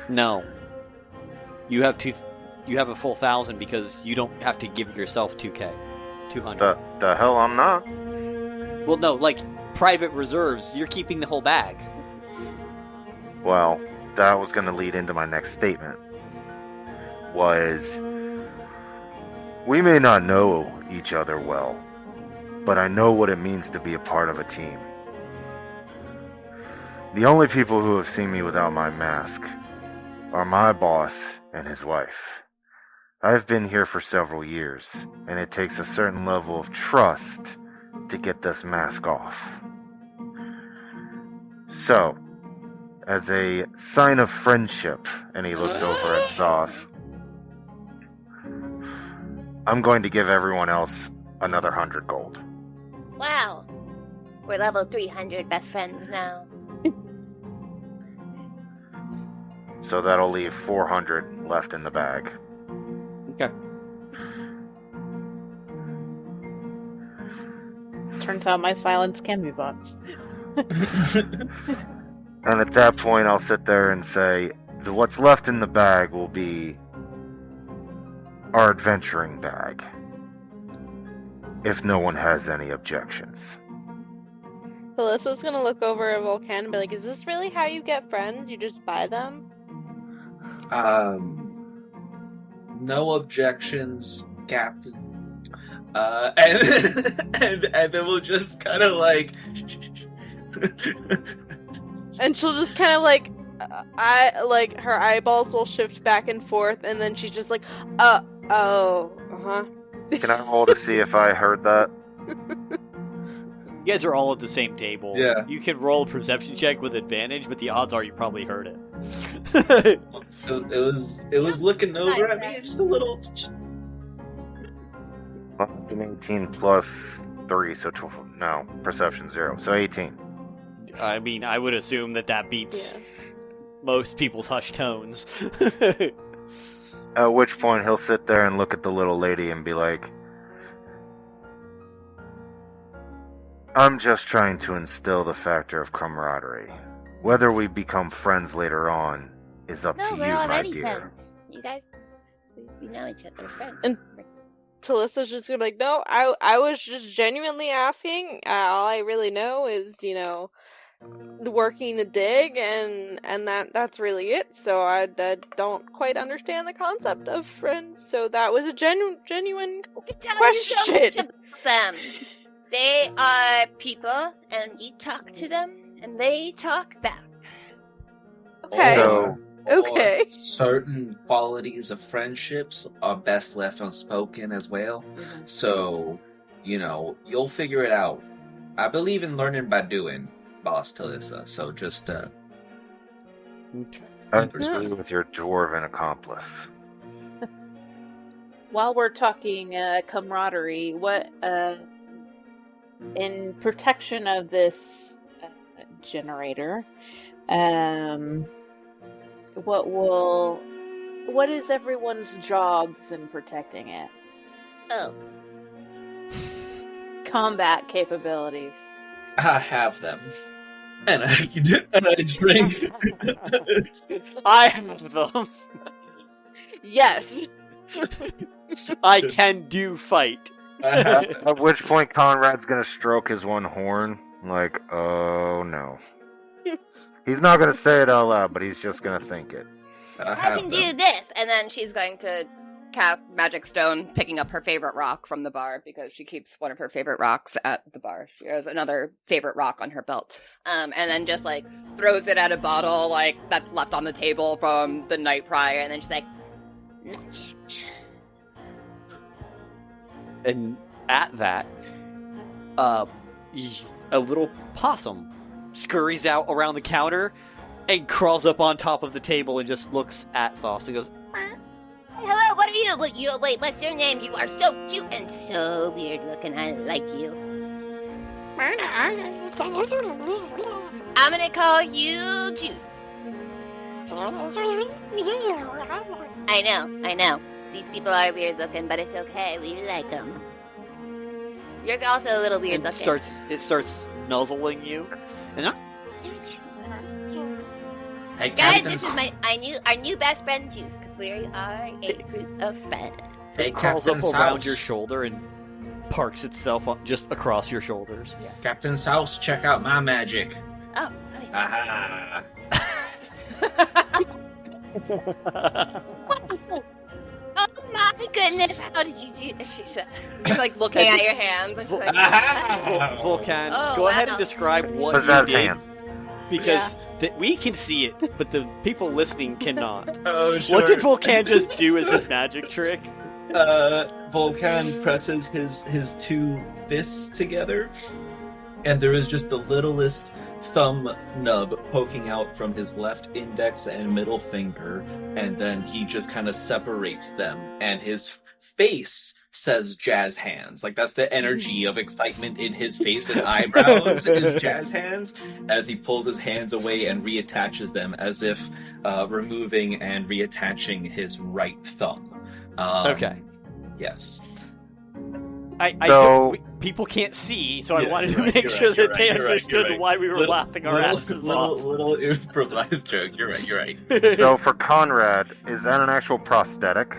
No. You have a full 1,000 because you don't have to give yourself 2K. 200. The hell I'm not. Well, no, like, private reserves, you're keeping the whole bag. Well, that was going to lead into my next statement. Was, we may not know each other well, but I know what it means to be a part of a team. The only people who have seen me without my mask are my boss and his wife. I've been here for several years, and it takes a certain level of trust to get this mask off. So, as a sign of friendship, and he looks over at Sauce, I'm going to give everyone else another 100 gold. Wow. We're level 300 best friends now. So that'll leave 400 left in the bag. Okay. Turns out my silence can be bought. And at that point, I'll sit there and say, what's left in the bag will be our adventuring bag. If no one has any objections. Telissa's gonna look over at Vulcan and be like, is this really how you get friends? You just buy them? No objections, Captain. And then we'll just kind of like... And she'll just kind of her eyeballs will shift back and forth, and then she's just like, Can I roll to see if I heard that? You guys are all at the same table. Yeah. You can roll a perception check with advantage, but the odds are you probably heard it. It was looking over at me just a little. It's an 18 plus 3, so 12, no, perception 0, so 18. I mean, I would assume that beats most people's hushed tones. At which point he'll sit there and look at the little lady and be like, I'm just trying to instill the factor of camaraderie. Whether we become friends later on is up to you, we're my already dear. friends. You guys, we know each other, friends. And Telissa's just gonna be like, no, I was just genuinely asking. All I really know is, working the dig, and that's really it. So I don't quite understand the concept of friends. So that was a genuine question. Them. They are people, and you talk to them, and they talk back. Okay. So, Okay. Certain qualities of friendships are best left unspoken as well. Mm-hmm. So, you'll figure it out. I believe in learning by doing, Boss Telissa. So just, I agree with your dwarven accomplice. While we're talking camaraderie, what, in protection of this generator, what is everyone's jobs in protecting it? Oh. Combat capabilities. I have them. And I drink. I have them. Yes. I can do fight. At which point Conrad's gonna stroke his one horn, like, oh no. He's not gonna say it out loud, but he's just gonna think it. I can do this, And then she's going to cast Magic Stone, picking up her favorite rock from the bar, because she keeps one of her favorite rocks at the bar. She has another favorite rock on her belt. And then just, throws it at a bottle, that's left on the table from the night prior, and then she's like, magic. And at that, a little possum scurries out around the counter and crawls up on top of the table and just looks at Sauce and goes, hello, what are you? Wait, what's your name? You are so cute and so weird looking. I like you. I'm gonna call you Juice. I know. These people are weird looking, but it's okay. We like them. You're also a little weird and looking. it starts nuzzling you. And Hey, Guys, Captain. this is our new best friend Juice, because we are a group of friends. Hey, it crawls up Captain around Souse. your shoulder and parks itself just across your shoulders. Captain Souse, check out my magic. Oh, let me see. Aha. Oh my goodness, how did you do this? She's like looking at your hand. But she's like, Vulcan, Oh, go ahead wow. and describe what What's you that did, hands? because we can see it, but the people listening cannot. Oh, sure. What did Vulcan just do as his magic trick? Vulcan presses his two fists together, and there is just the littlest thumb nub poking out from his left index and middle finger, and then he just kind of separates them, and his face says jazz hands. Like, that's the energy of excitement in his face and eyebrows is jazz hands, as he pulls his hands away and reattaches them, as if removing and reattaching his right thumb. Okay. Yes. People can't see, so Yeah, I wanted you're to right, make you're sure right, that you're they right, you're right, understood you're right. why we were laughing our asses off. Little improvised joke. You're right. So for Conrad, is that an actual prosthetic?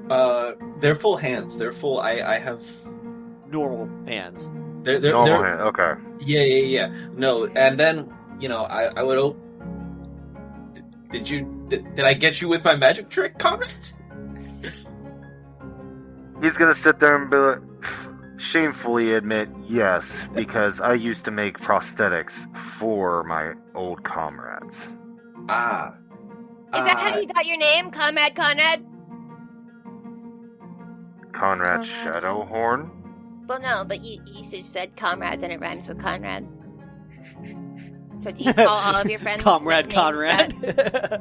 They're full hands. They're full. I have. Normal hands. They're Normal hand. Okay. Yeah. No, and then I would. Did I get you with my magic trick, Conrad? He's gonna sit there and be like, shamefully admit yes, because I used to make prosthetics for my old comrades. Ah. Is that how you got your name, Conrad? Conrad Shadowhorn? Well, no, but you used to said comrades and it rhymes with Conrad. So do you call all of your friends Comrade names Conrad. that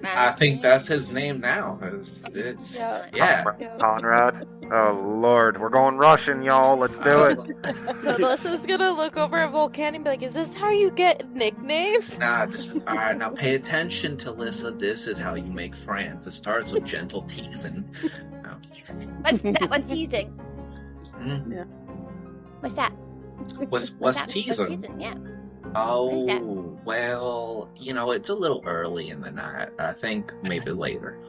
I think that's his name now. It's yeah. Conrad? Oh lord, we're going Russian, y'all. Let's do it. Melissa's gonna look over at Vulcan and be like, "Is this how you get nicknames?" Alright, now pay attention, Telissa. This is how you make friends. It starts with gentle teasing. That was teasing. Hmm? Yeah. What's that? What's teasing? Yeah. Oh, well, it's a little early in the night. I think maybe later.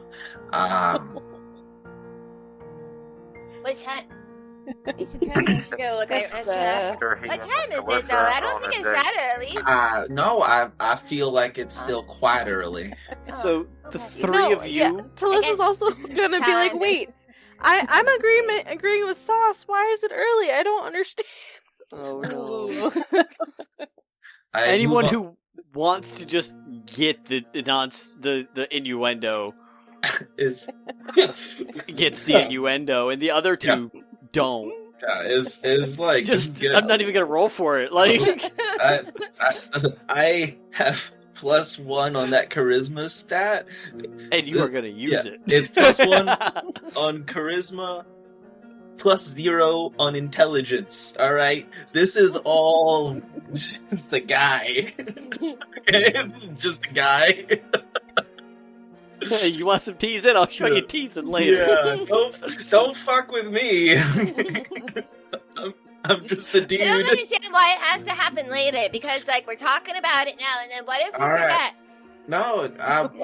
What time? It's go look at what time is it though? I don't think it's that early. No, I feel like it's still quite early. So the Okay. three of you. Yeah, Telissa's also gonna be like, "Wait, I'm agreeing with Sauce. Why is it early? I don't understand." Oh no. I Anyone move who wants to just get the innuendo is gets the innuendo, and the other two don't. is like Just, good. I'm not even gonna roll for it. Like, Listen, I have +1 on that charisma stat, and you are gonna use it. It's +1 on charisma, +0 on intelligence. All right, this is all just the guy. Okay? Just the guy. Hey, you want some teasing? I'll show you teasing later. Yeah, don't fuck with me. I'm just a dude. I don't understand why it has to happen later because we're talking about it now, and then what if we All right. forget? No,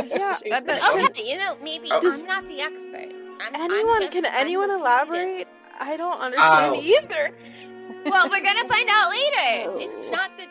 Yeah, But okay, maybe I'm not the expert. Can anyone elaborate? I don't understand either. Well, we're gonna find out later. It's not the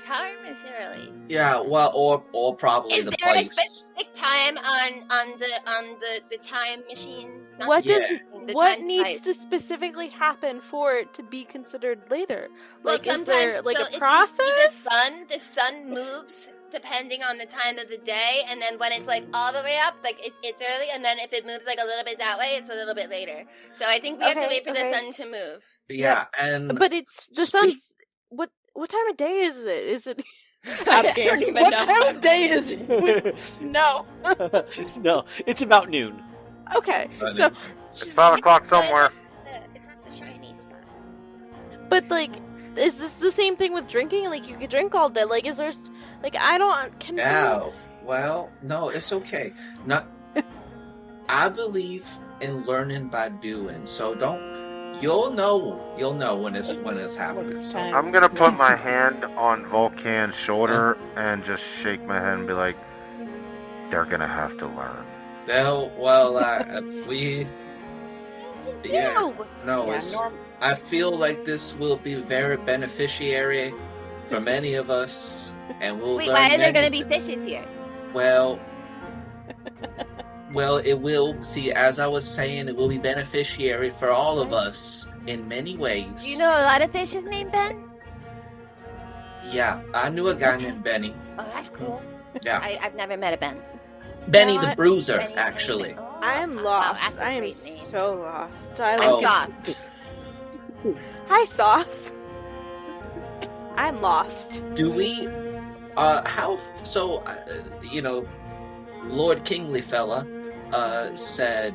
time necessarily. yeah, well, or probably Is the there a place. specific time on the time machine? Not What the does time machine, the what time needs device. to specifically happen for it to be considered later? Well, Like, is sometimes there like so a if you process? see the sun moves depending on the time of the day, and then when it's all the way up, it's early, and then if it moves a little bit that way, it's a little bit later. So I think we have to wait for the sun to move. Yeah, and But it's the sun's. What time of day is it? Is it? I don't even What know. time of day is it? No. No, it's about noon. Okay, But so It's 5 o'clock somewhere. It's not the shiny spot. but is this the same thing with drinking? Like, you could drink all day. Like, is there? I don't. Can yeah, well, no, it's okay. Not. I believe in learning by doing, so don't. You'll know when it's happening. So. I'm gonna put my hand on Vulcan's shoulder and just shake my head and be like, they're gonna have to learn. I feel like this will be very beneficiary for many of us, and we'll. Wait, why are there going to be fishes here? Well, it will. See, as I was saying, it will be beneficiary for all of us in many ways. Do you know a lot of fishes named Ben? Yeah, I knew a guy named Benny. Oh, that's cool. Yeah, I've never met a Ben. Benny the Bruiser, actually. I'm lost. I am so lost. I'm Sauce. Hi, Sauce. I'm lost. Do we? Lord Kingly fella, said,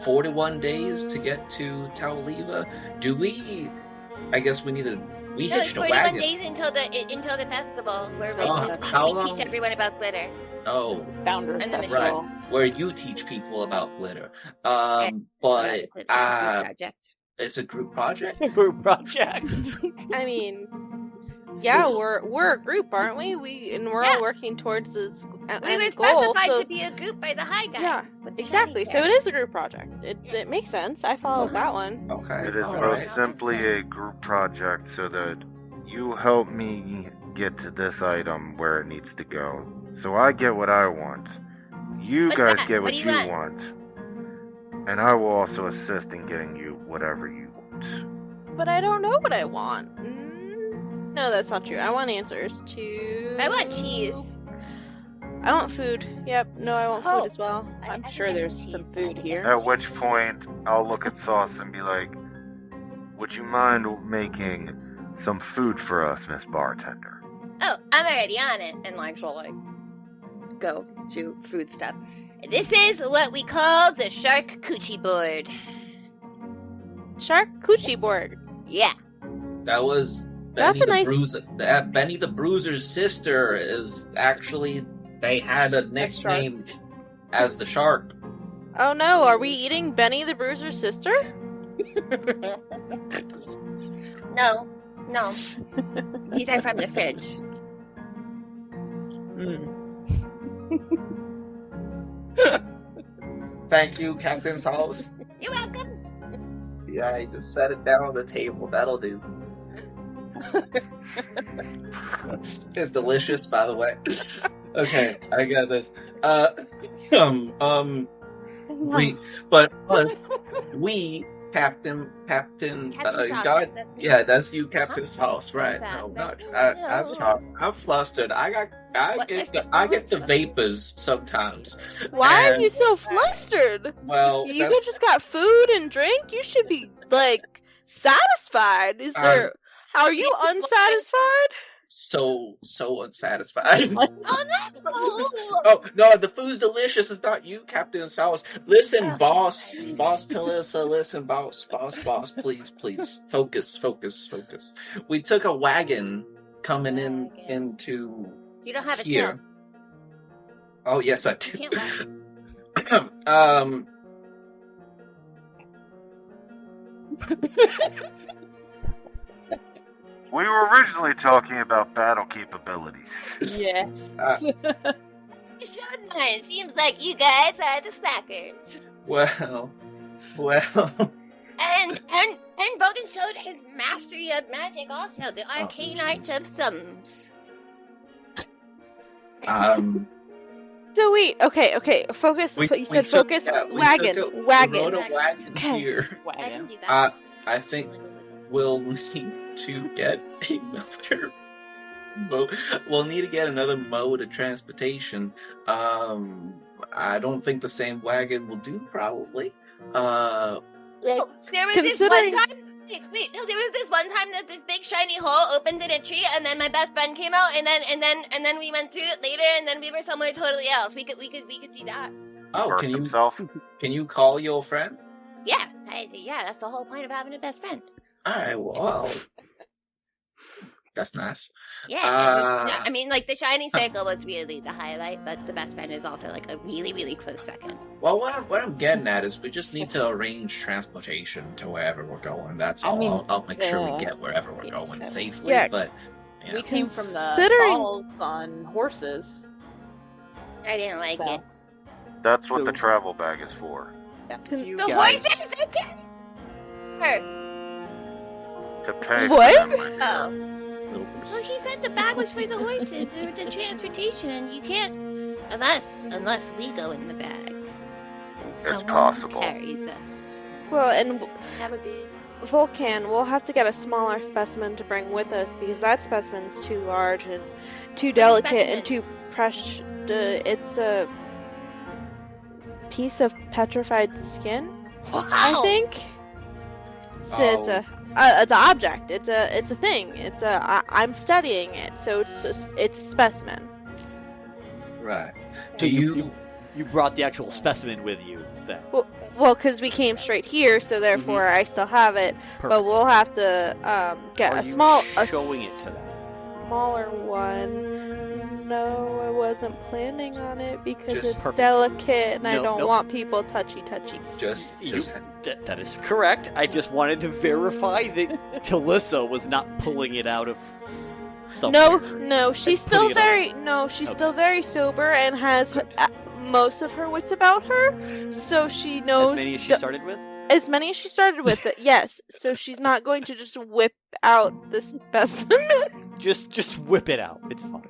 41 days to get to Taoliva. Do we? I guess we need to. We hitched a wagon. 41 days until the festival, where we teach everyone about glitter. Oh, Founder and the festival. Right. Where you teach people about glitter. But it's a group project. A group project. I mean, yeah, we're a group, aren't we? We're all working towards this we were goal, specified to be a group by the high guy. Yeah, exactly. So it is a group project. It makes sense. I followed that one. Okay. It is most simply a group project so that you help me get to this item where it needs to go. So I get what I want. You guys get what you want. And I will also assist in getting you whatever you want. But I don't know what I want. No, that's not true. I want answers to... I want cheese. I want food. Yep. No, I want food as well. I'm sure there's some food here. At which point, I'll look at Sauce and be like, would you mind making some food for us, Miss Bartender? Oh, I'm already on it. And she'll go to food stuff. This is what we call the shark coochie board. Shark coochie board? Yeah. That was Benny the Bruiser. Benny the Bruiser's sister is actually... They had a nickname as the shark. Oh no, are we eating Benny the Bruiser's sister? No. These are from the fridge. Thank you, Captain Sauce. You're welcome. Yeah, I just set it down on the table. That'll do. It's delicious, by the way. Okay, I got this. We, Captain, God, that's you, Captain Sauce, right? I'm sorry, I'm flustered. I get the vapors sometimes. Why are you so flustered? Well, you just got food and drink. You should be satisfied. Are you unsatisfied? So unsatisfied. Oh no! Oh no, the food's delicious. It's not you, Captain Sauce. Listen, boss Telissa. Listen, boss. Please, focus. We took a wagon coming into. You don't have a here. tail. Oh yes, I do. We were originally talking about battle capabilities. Yeah. It seems like you guys are the slackers. Well. And Vulcan showed his mastery of magic also, the arcane arts of sums. So wait, okay, focus. You said focus. Wagon. We rode a wagon here. Wagon. I I think we'll need to get another mode. We'll need to get another mode of transportation. I don't think the same wagon will do, probably. So there was this one time. There was this one time that this big shiny hole opened in a tree, and then my best friend came out, and then we went through it later, and then we were somewhere totally else. We could see that. Oh, can you call your friend? Yeah, that's the whole point of having a best friend. All right, well, That's nice. Yeah, I mean, like, the Shining Circle was really the highlight, but the best friend is also, like, a really, really close second. Well, what I'm getting at is we just need to arrange transportation to wherever we're going. That's all. I mean, I'll make sure we get wherever we're going safely. Yeah. But We came from the Considering- falls on horses. I didn't like So. it. That's what So- the travel bag is for. You The guys- horses! That's it! Her. To pay What? for them, my dear. Oh. little Well, horse. he said the bag was for the horses or the transportation, and you can't unless we go in the bag. And someone possible. carries us. Well, and That would be. Vulcan, we'll have to get a smaller specimen to bring with us because that specimen's too large and too delicate and too precious. It's a piece of petrified skin, I think. So it's an object. It's a thing. I'm studying it, so it's a specimen. Right. And Do you? You brought the actual specimen with you then. Well, because we came straight here, so therefore I still have it. But Perfect. we'll have to get Are a you showing it to them? smaller one. No, I wasn't planning on it because Just it's perfect. delicate and I No, don't nope. want people touchy-touchies. Just That is correct. I just wanted to verify that Telissa was not pulling it out of somewhere. No, she's And putting still it on. she's Okay. still very sober and has most of her wits about her, so she knows As many as she started with? as many as she started with. Yes, so she's not going to just whip out the specimen. Just whip it out. It's fine.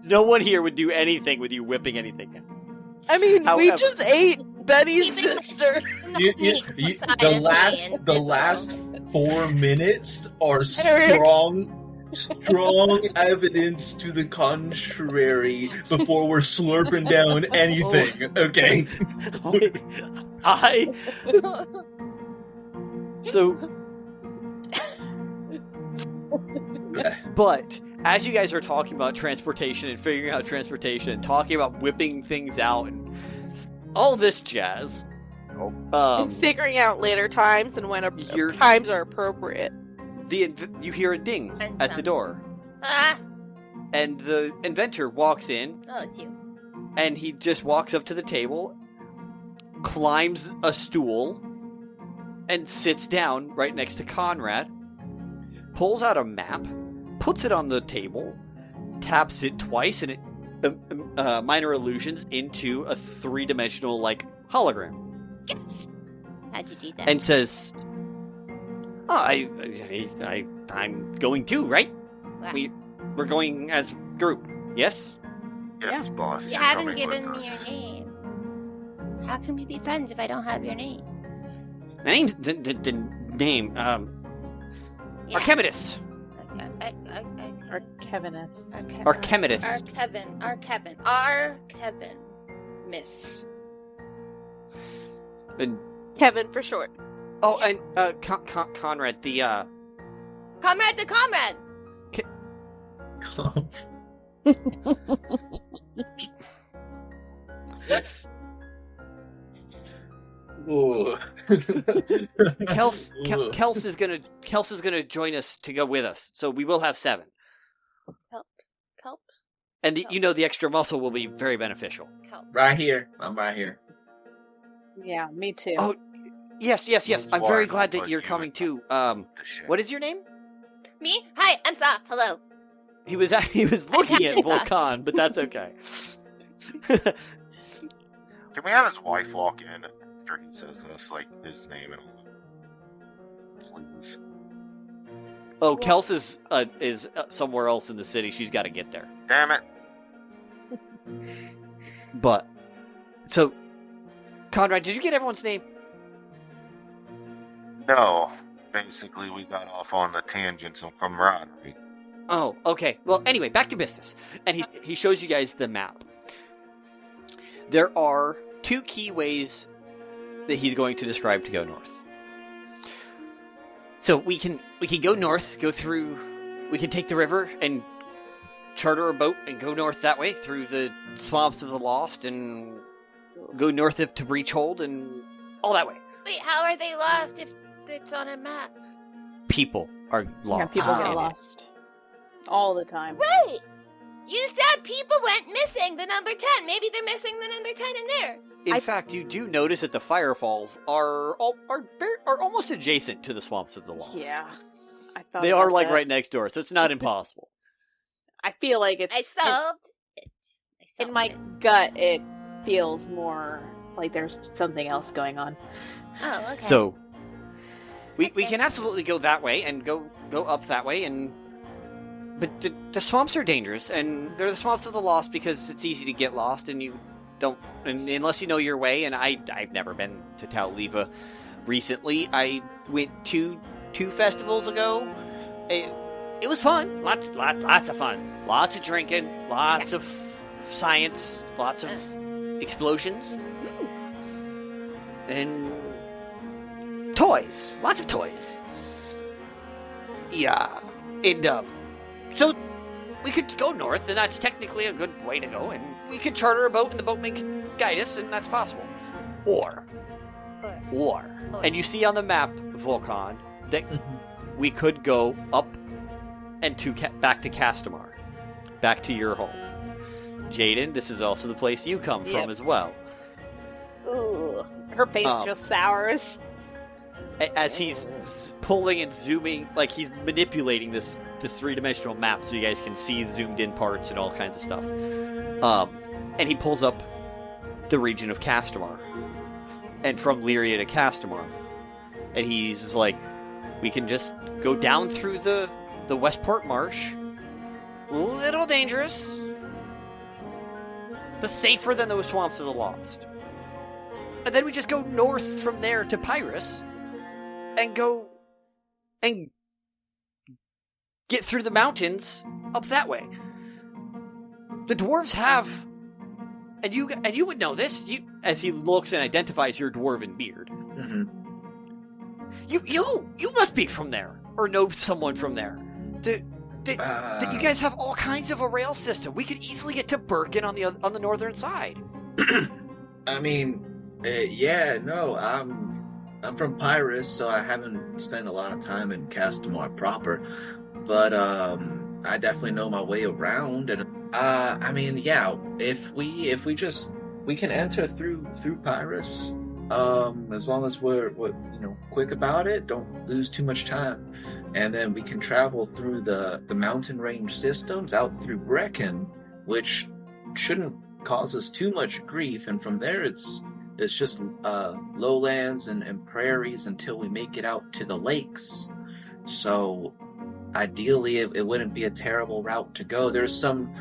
No one here would do anything with you whipping anything out. I mean, we However- just ate Benny's Keeping the- sister. the last 4 minutes are strong evidence to the contrary before we're slurping down anything. Okay. But as you guys are talking about transportation and figuring out transportation and talking about whipping things out and all this jazz, And figuring out later times and when You're- times are appropriate. you hear a ding And at the some. door, Ah! and the inventor walks in, Oh, it's you. and he just walks up to the table, climbs a stool, and sits down right next to Conrad, pulls out a map, puts it on the table, taps it twice, and it minor illusions into a three-dimensional, like, hologram. Yes. How'd you do that? And says, I'm going too, right? Wow. We're going as group, yes? Yes, boss. You you're haven't coming given with me us. your name. How can we be friends if I don't have your name? My name's the name, Yeah. Archimedes. Archevinus. Archimedes. Kevin. Miss. And, Kevin for short. oh, and Conrad, the Comrade the comrade! Ooh. Kels is gonna join us to go with us, so we will have 7. Kelp? And the extra muscle will be very beneficial. Kelp. Right here. I'm right here. Yeah, me too. Oh, yes. I'm Why very not glad that put you're you coming in too. The ship. What is your name? Me? Hi, I'm Sauce. Hello. He was looking at Captain Sauce. Vulcan, but that's okay. Can we have his wife walk in after he says this, like his name and please? Oh, Kels is somewhere else in the city. She's got to get there. Damn it! But so, Conrad, did you get everyone's name? No, basically we got off on the tangents of camaraderie. Oh, okay. Well, anyway, back to business. And he shows you guys the map. There are 2 key ways that he's going to describe to go north. So we can go north, go through. We can take the river and charter a boat and go north that way through the swamps of the Lost and go north to Breachhold and all that way. Wait, how are they lost if it's on a map? people are lost. Yeah, people in get it. lost all the time. Wait! You said people went missing the number 10. Maybe they're missing the number 10 in there. In fact, you do notice that the firefalls are almost adjacent to the swamps of the lost. Yeah, I thought They are about like that. right next door, so it's not impossible. I feel like it's I solved it. in my gut. It feels more like there's something else going on. Oh, okay. So we That's fair. can absolutely go that way and go up that way, but the swamps are dangerous, and they're the swamps of the lost because it's easy to get lost, and you don't, and unless you know your way. And I've never been to Taoliva recently. I went two festivals ago. It was fun, lots of fun, lots of drinking, lots of science, lots of explosions, and toys, lots of toys. Yeah, and so we could go north, and that's technically a good way to go, and we could charter a boat, and the boatman can guide us, and that's possible. Or, and you see on the map, Vulcan, that we could go up and back to Castamar, back to your home. Jaden, this is also the place you come from as well. Ooh, her face just sours. As he's pulling and zooming, like he's manipulating this three-dimensional map so you guys can see zoomed in parts and all kinds of stuff. And he pulls up the region of Castamar, and from Lyria to Castamar, and he's just like, we can just go down through the Westport Marsh, little dangerous, but safer than those swamps of the lost. And then we just go north from there to Pyrrhus, and go and get through the mountains up that way. The dwarves have, and you would know this, as he looks and identifies your dwarven beard. Mm-hmm. You must be from there, or know someone from there. That you guys have all kinds of a rail system. We could easily get to Birkin on the northern side. I mean, I'm from Pyrrhus, so I haven't spent a lot of time in Castamar proper, but I definitely know my way around. And I mean, yeah, if we can enter through Pyrrhus, as long as we're quick about it, don't lose too much time, and then we can travel through the mountain range systems out through Brecken, which shouldn't cause us too much grief, and from there it's just lowlands and prairies until we make it out to the lakes. So ideally it wouldn't be a terrible route to go. There's some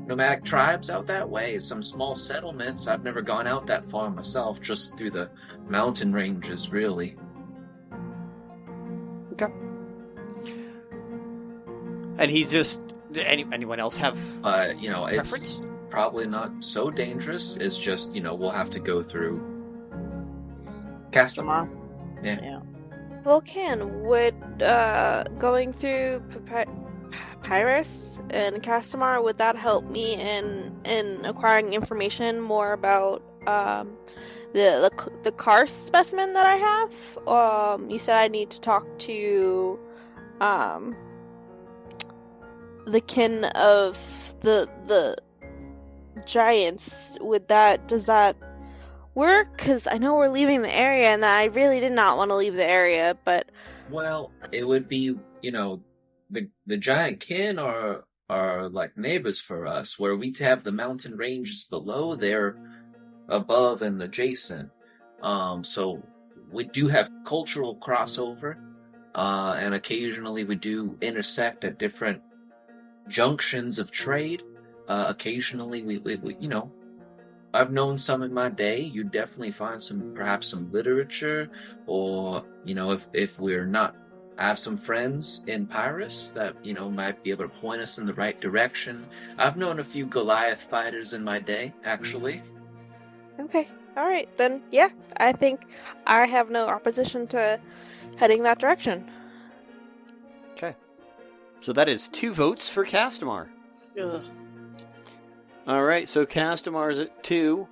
nomadic tribes out that way, some small settlements. I've never gone out that far myself, just through the mountain ranges, really. Okay. And he's just, anyone else have It's preference? probably not so dangerous. It's just, we'll have to go through Castamar. Yeah. Vulcan, would going through Pyrrhus and Castamar, would that help me in acquiring information more about the karst specimen that I have? You said I need to talk to the kin of the giants. Does that work? Because I know we're leaving the area, and I really did not want to leave the area, but... Well, it would be, the giant kin are like neighbors for us. Where we have the mountain ranges below, they're above and adjacent. So we do have cultural crossover, and occasionally we do intersect at different junctions of trade. Occasionally we I've known some in my day. You definitely find perhaps some literature, or if we're not, I have some friends in Pyrrhus that might be able to point us in the right direction. I've known a few Goliath fighters in my day, actually. Okay, all right then. Yeah, I think I have no opposition to heading that direction. Okay. So that is 2 votes for Castamar. Ugh. Alright, so Castamar is at 2.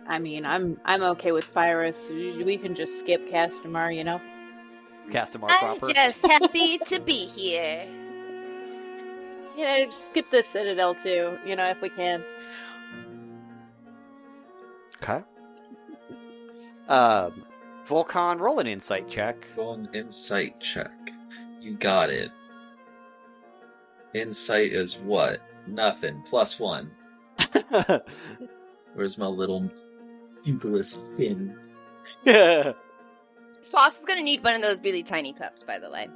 I mean, I'm okay with Pyrrhus. We can just skip Castamar, Castamar I'm proper. just happy to be here. Just skip the Citadel too, if we can. Okay. Vulcan, roll an insight check. Roll an insight check. You got it. Insight is what? Nothing. +1. Where's my little Eucharist pin? Sauce is gonna need one of those really tiny cups, by the way,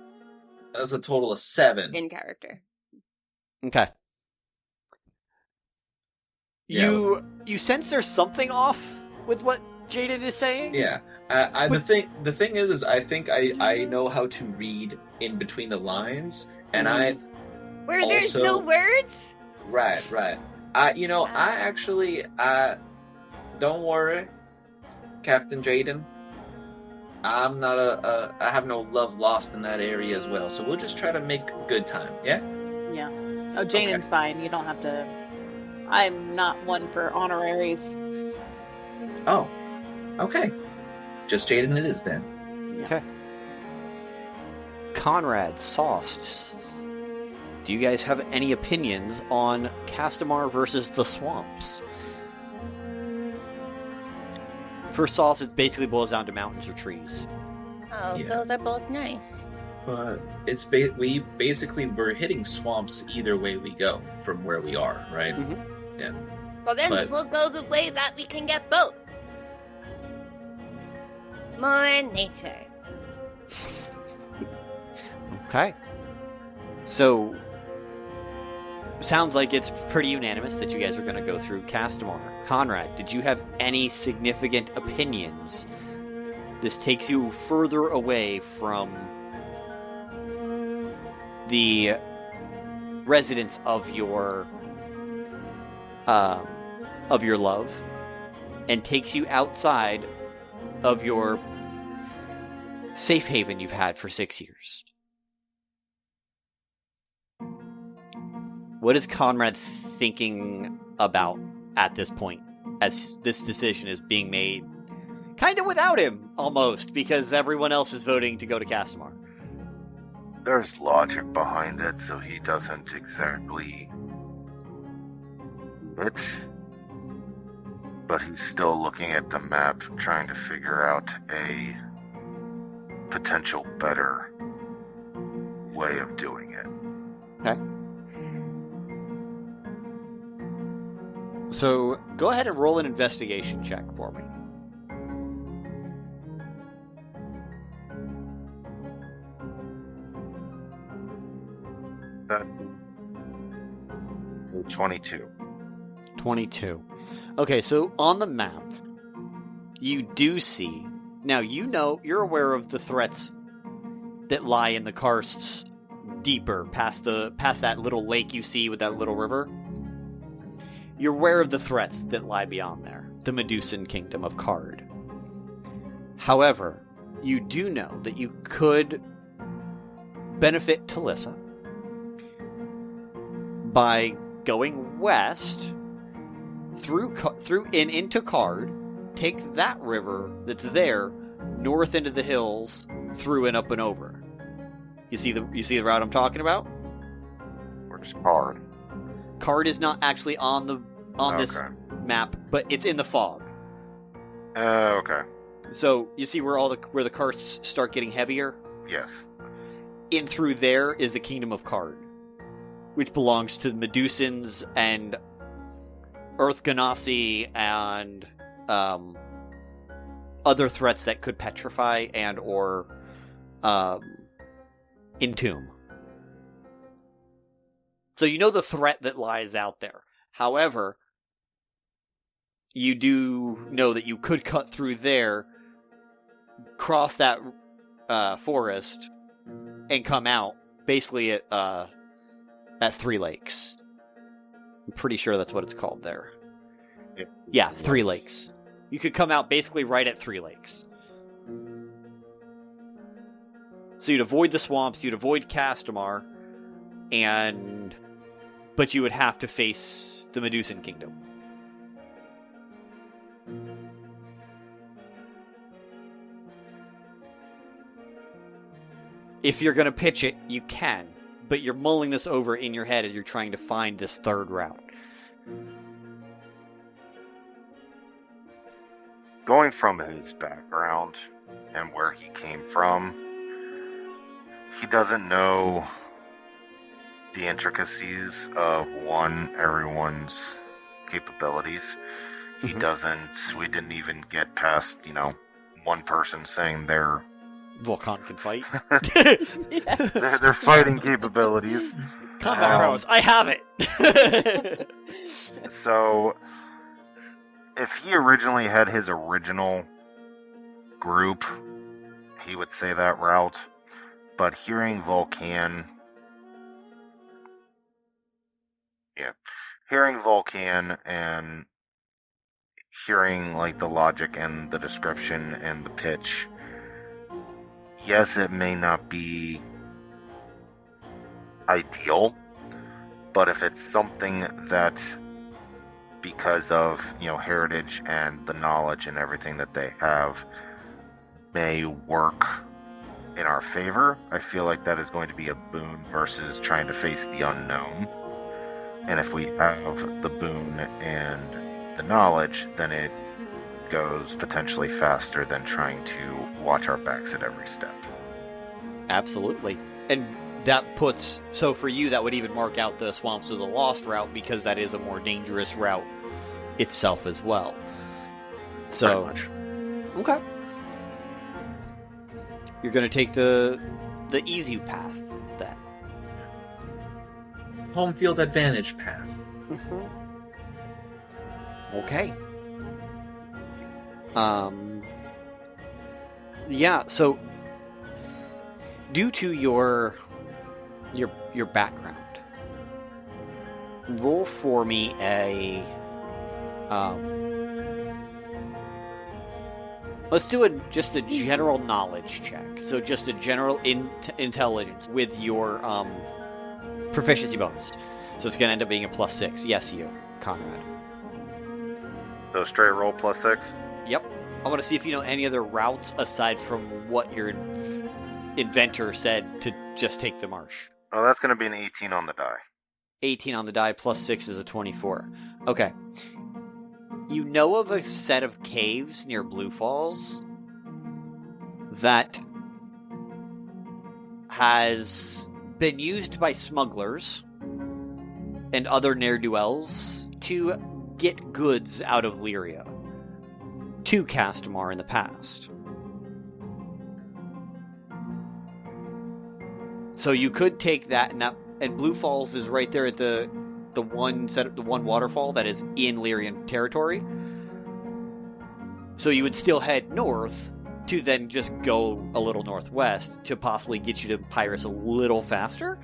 That's a total of 7. in character. Okay. Yeah. You sense there's something off with what Jaden is saying? Yeah. The thing is I think I know how to read in between the lines, and Where there's no words? Right. I actually, don't worry, Captain Jaden. I'm not I have no love lost in that area as well, so we'll just try to make a good time, yeah? Yeah. Oh, Jaden's fine. You don't have to. I'm not one for honoraries. Oh, okay. Just Jaden it is then. Okay. Conrad, Sauced, do you guys have any opinions on Castamar versus the Swamps? For Sauce, it basically boils down to mountains or trees. Oh, Yeah. those are both nice. But it's we're hitting swamps either way we go from where we are, right? Mm-hmm. Yeah. Well, then But- we'll go the way that we can get both. More nature. Okay. So, sounds like it's pretty unanimous that you guys are going to go through Castamar. Conrad, did you have any significant opinions? This takes you further away from the residence of your love, and takes you outside of your safe haven you've had for 6 years. What is Conrad thinking about at this point, as this decision is being made kind of without him, almost, because everyone else is voting to go to Castamar? There's logic behind it, so he doesn't exactly. But he's still looking at the map, trying to figure out a potential better way of doing it. Okay. So, go ahead and roll an investigation check for me. That 22. 22. Okay, so on the map, you do see... Now, you're aware of the threats that lie in the karsts deeper, past that little lake you see with that little river. You're aware of the threats that lie beyond there, the Medusan kingdom of Kard. However, you do know that you could benefit Telissa by going west through into Kard, take that river that's there north into the hills, through and up and over. You see the route I'm talking about? Where's Card? Kard is not actually on this map, but it's in the fog. Okay. So you see where the karsts start getting heavier? Yes. In through there is the kingdom of Kard, which belongs to the Medusans and Earth Ganassi and other threats that could petrify and or entomb. So you know the threat that lies out there. However, you do know that you could cut through there, cross that forest, and come out basically at Three Lakes. I'm pretty sure that's what it's called there. Yeah, Three Lakes. You could come out basically right at Three Lakes. So you'd avoid the swamps, you'd avoid Castamar, but you would have to face the Medusan kingdom. if you're going to pitch it, you can. But you're mulling this over in your head as you're trying to find this third route. Going from his background and where he came from, he doesn't know the intricacies of everyone's capabilities. He doesn't. We didn't even get past, one person saying their Vulcan can fight. their fighting capabilities. Combat prowess. I have it. So, if he originally had his original group, he would say that route. But hearing Vulcan and hearing like the logic and the description and the pitch, yes, it may not be ideal, but if it's something that, because of heritage and the knowledge and everything that they have, may work in our favor, I feel like that is going to be a boon versus trying to face the unknown. And if we have the boon and the knowledge, then it goes potentially faster than trying to watch our backs at every step. Absolutely. And that puts, so for you, that would even mark out the Swamps of the Lost route, because that is a more dangerous route itself as well. So, Pretty much. Okay. You're going to take the easy path, then. Home field advantage path. Okay. Yeah, so due to your background, roll for me a let's do just a general knowledge check. So just a general intelligence with your proficiency bonus. So it's going to end up being a +6. Yes, you, Conrad. So straight roll +6? Yep. I want to see if you know any other routes aside from what your inventor said to just take the marsh. Oh, that's going to be an 18 on the die. 18 on the die, +6 is a 24. Okay. You know of a set of caves near Blue Falls that has been used by smugglers and other ne'er-do-wells to get goods out of Lyria to Castamar in the past. So you could take that, and Blue Falls is right there at the one waterfall that is in Lyrian territory. So you would still head north to then just go a little northwest to possibly get you to Pyrrhus a little faster.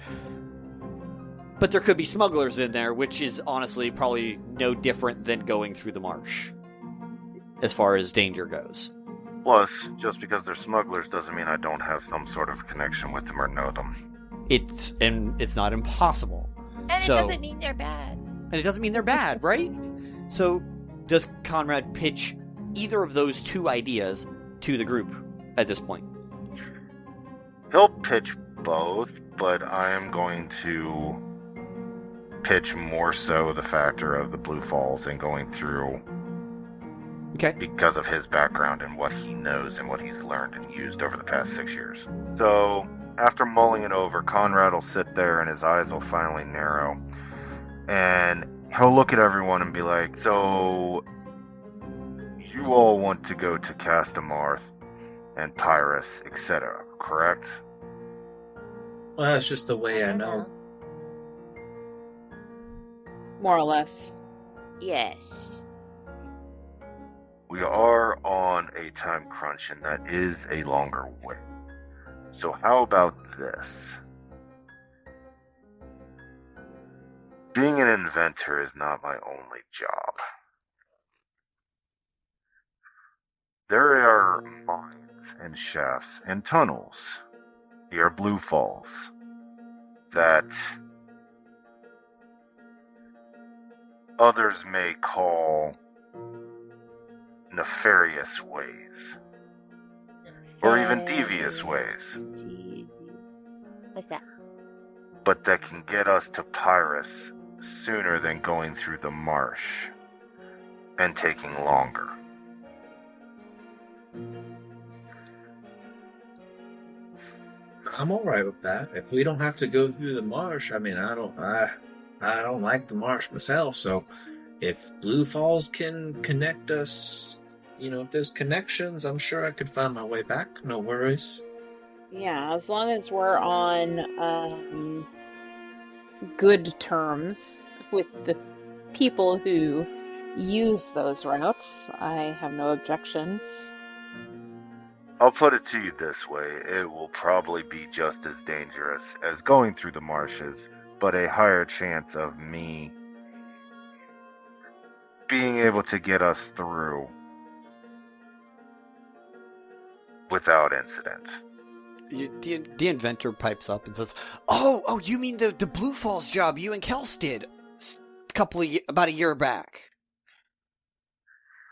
But there could be smugglers in there, which is honestly probably no different than going through the marsh, as far as danger goes. Plus, just because they're smugglers doesn't mean I don't have some sort of connection with them or know them. It's not impossible. And it doesn't mean they're bad. And it doesn't mean they're bad, right? So, does Conrad pitch either of those two ideas to the group at this point? He'll pitch both, but I am going to pitch more so the factor of the Blue Falls and going through. Okay. Because of his background and what he knows and what he's learned and used over the past 6 years. So, after mulling it over, Conrad will sit there and his eyes will finally narrow. And he'll look at everyone and be like, so, you all want to go to Castamar and Pyrrhus, etc., correct? Well, that's just the way I know. More or less. Yes. We are on a time crunch, and that is a longer way. So how about this? Being an inventor is not my only job. There are mines and shafts and tunnels near Blue Falls that others may call nefarious ways, or even devious ways. What's that? but that can get us to Pyrrhus sooner than going through the marsh and taking longer. I'm alright with that. If we don't have to go through the marsh, I mean, I don't like the marsh myself, so if Blue Falls can connect us, if there's connections, I'm sure I could find my way back. No worries. Yeah, as long as we're on good terms with the people who use those routes, I have no objections. I'll put it to you this way, it will probably be just as dangerous as going through the marshes, but a higher chance of me being able to get us through without incident. The inventor pipes up and says, "Oh, you mean the Blue Falls job you and Kels did about a year back?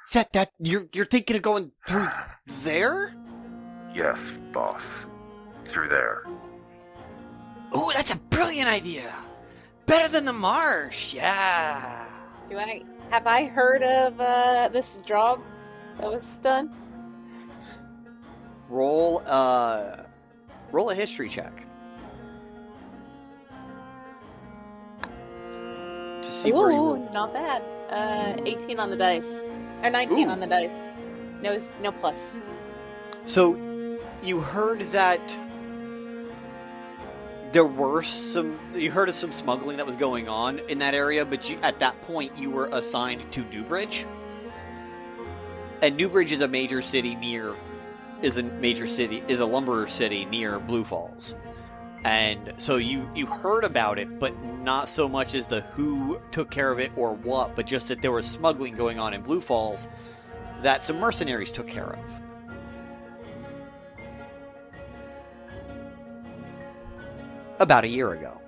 Is that you're thinking of going through there?" Yes, boss. Through there. Oh, that's a brilliant idea. Better than the marsh. Yeah. Have I heard of this job that was done? Roll a history check. To see where you were. Not bad. 18 on the dice. Or 19 on the dice. No plus. So, you heard that you heard of some smuggling that was going on in that area, but at that point you were assigned to Newbridge. And Newbridge is a major city is a lumber city near Blue Falls. And so you heard about it, but not so much as the who took care of it or what, but just that there was smuggling going on in Blue Falls that some mercenaries took care of. About a year ago.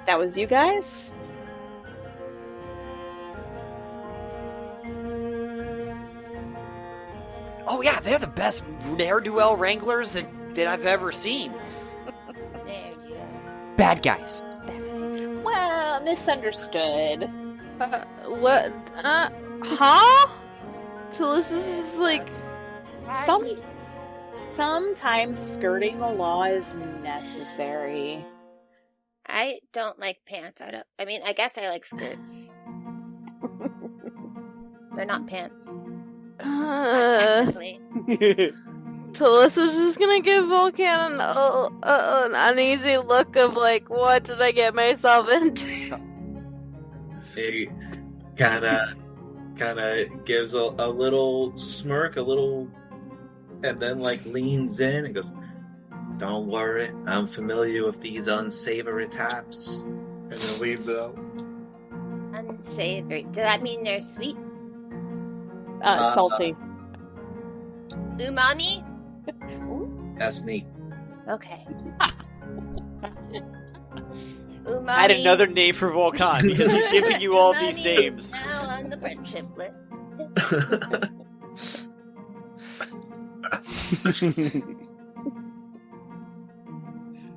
That was you guys? Oh yeah, they're the best ne'er-do-well wranglers that I've ever seen. Bad guys. Well, misunderstood. What? Huh? Telissa's just like... Sometimes skirting the law is necessary. I don't like pants. I guess I like skirts. They're not pants. Telissa's just gonna give Vulcan an uneasy look of like, what did I get myself into? He kind of gives a little smirk, and then leans in and goes, "Don't worry, I'm familiar with these unsavory types." And then leaves out. Unsavory. Does that mean they're sweet? Salty. Umami? That's me. Okay. Umami. I had another name for Vulcan because he's giving you all these names. Now on the friendship list.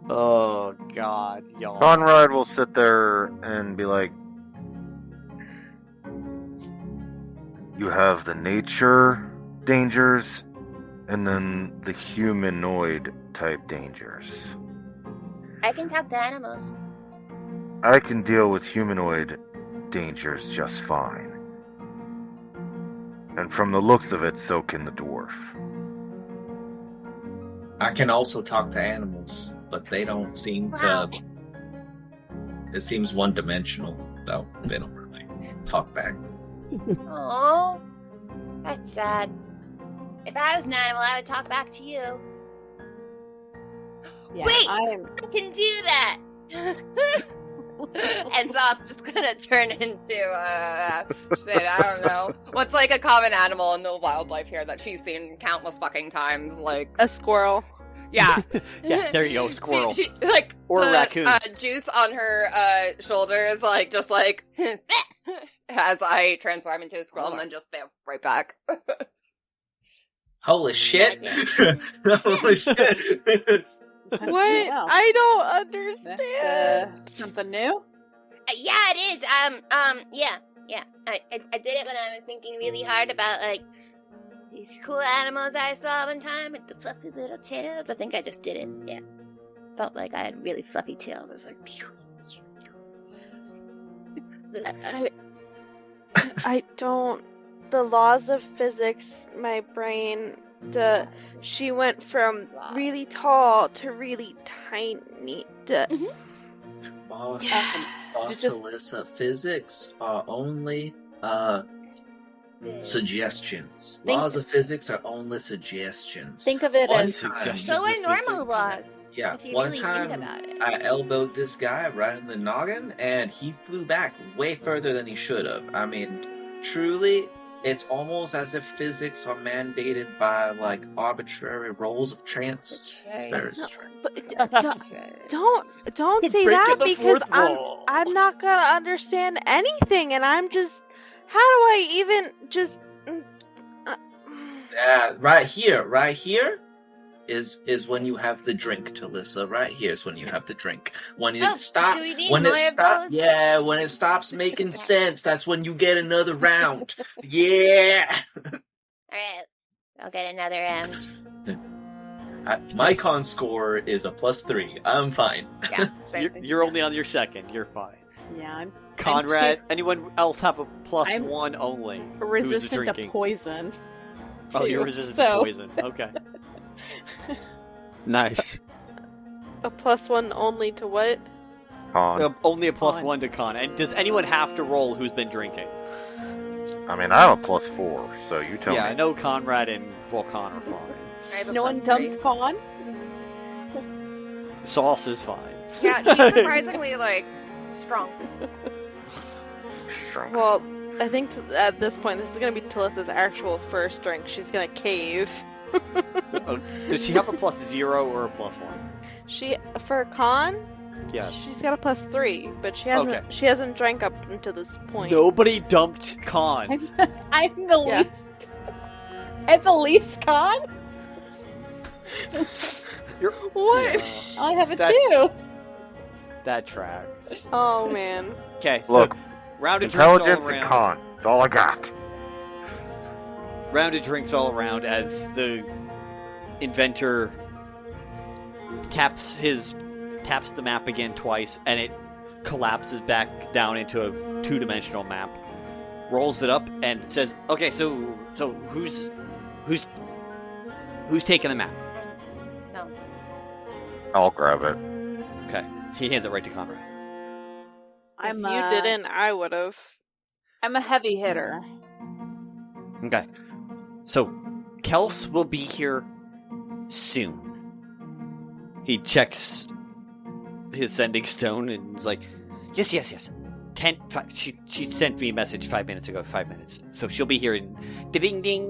Oh God, y'all. Conrad will sit there and be like, "You have the nature dangers and then the humanoid type dangers. I can talk to animals. I can deal with humanoid dangers just fine. And from the looks of it, so can the dwarf. I can also talk to animals, but they don't seem to... It seems one-dimensional, though. They don't really talk back. Oh, that's sad. If I was an animal, I would talk back to you. Yeah, Wait! I can do that! And so I'm just gonna turn into, shit, I don't know. What's like a common animal in the wildlife here that she's seen countless fucking times? Like a squirrel. Yeah. Yeah, there you go, squirrel. She, like, or the, raccoon. Juice on her shoulders, just as I transform into a squirrel and then just bam, right back. Holy shit! Holy shit! What? Wow. I don't understand. That's something new. Yeah, it is. Yeah. I did it when I was thinking really hard about like these cool animals I saw one time with the fluffy little tails. I think I just did it. Yeah, felt like I had really fluffy tails. I was like, I don't. The laws of physics, my brain. She went from really tall to really tiny. Boss Just- Telissa, physics are only suggestions. Think- Laws of physics are only suggestions. Think of it One as time, so are normal laws. yeah, if you one really time think about it. I elbowed this guy right in the noggin, and he flew back way further than he should have. I mean, truly, it's almost as if physics are mandated by like arbitrary rules of chance. It's very strange. But don't say Break that the because fourth wall. I'm not gonna understand anything, and I'm just. How do I even just? Right here is when you have the drink, Telissa. Right here is when you have the drink. When it stops, do we need when more it of stops, those? yeah, when it stops making sense, that's when you get another round. Yeah. Alright, I'll get another round. My con score is a +3. I'm fine. Yeah, You're only on your second. You're fine. yeah, I'm Conrad, anyone else have a I'm +1 only? resistant to drinking? poison. Oh, you're too, resistant so- to poison. Okay. Nice. A +1 only to what? Con. Only a Con. +1 to con. And does anyone have to roll who's been drinking? I mean, I have a +4, so you tell Yeah, I me. know Conrad and Vulcan are fine. I have a No one +3. dumped Con? Sauce is fine. Yeah, she's surprisingly like strong. Strong. Well, I think at this point this is gonna be Telissa's actual first drink. She's gonna cave. Oh, does she have a +0 or a +1? She for con. Yes. She's got a +3, but she hasn't. Okay. She hasn't drank up until this point. Nobody dumped con. I'm the Yeah. least. I'm the least Con. You're, What? yeah, I have it That- too. that tracks. Oh man. Okay, so Look, round of drinks all intelligence and around. con. That's all I got. Round of drinks all around as the inventor taps the map again twice, and it collapses back down into a two-dimensional map. Rolls it up and says, "Okay, so who's taking the map?" No. I'll grab it. Okay, he hands it right to Conrad. I'm If you didn't, I would have. I'm a heavy hitter. Okay, so Kels will be here soon. He checks his sending stone and is like, yes. 5, she sent me a message 5 minutes ago. 5 minutes, so she'll be here in ding ding.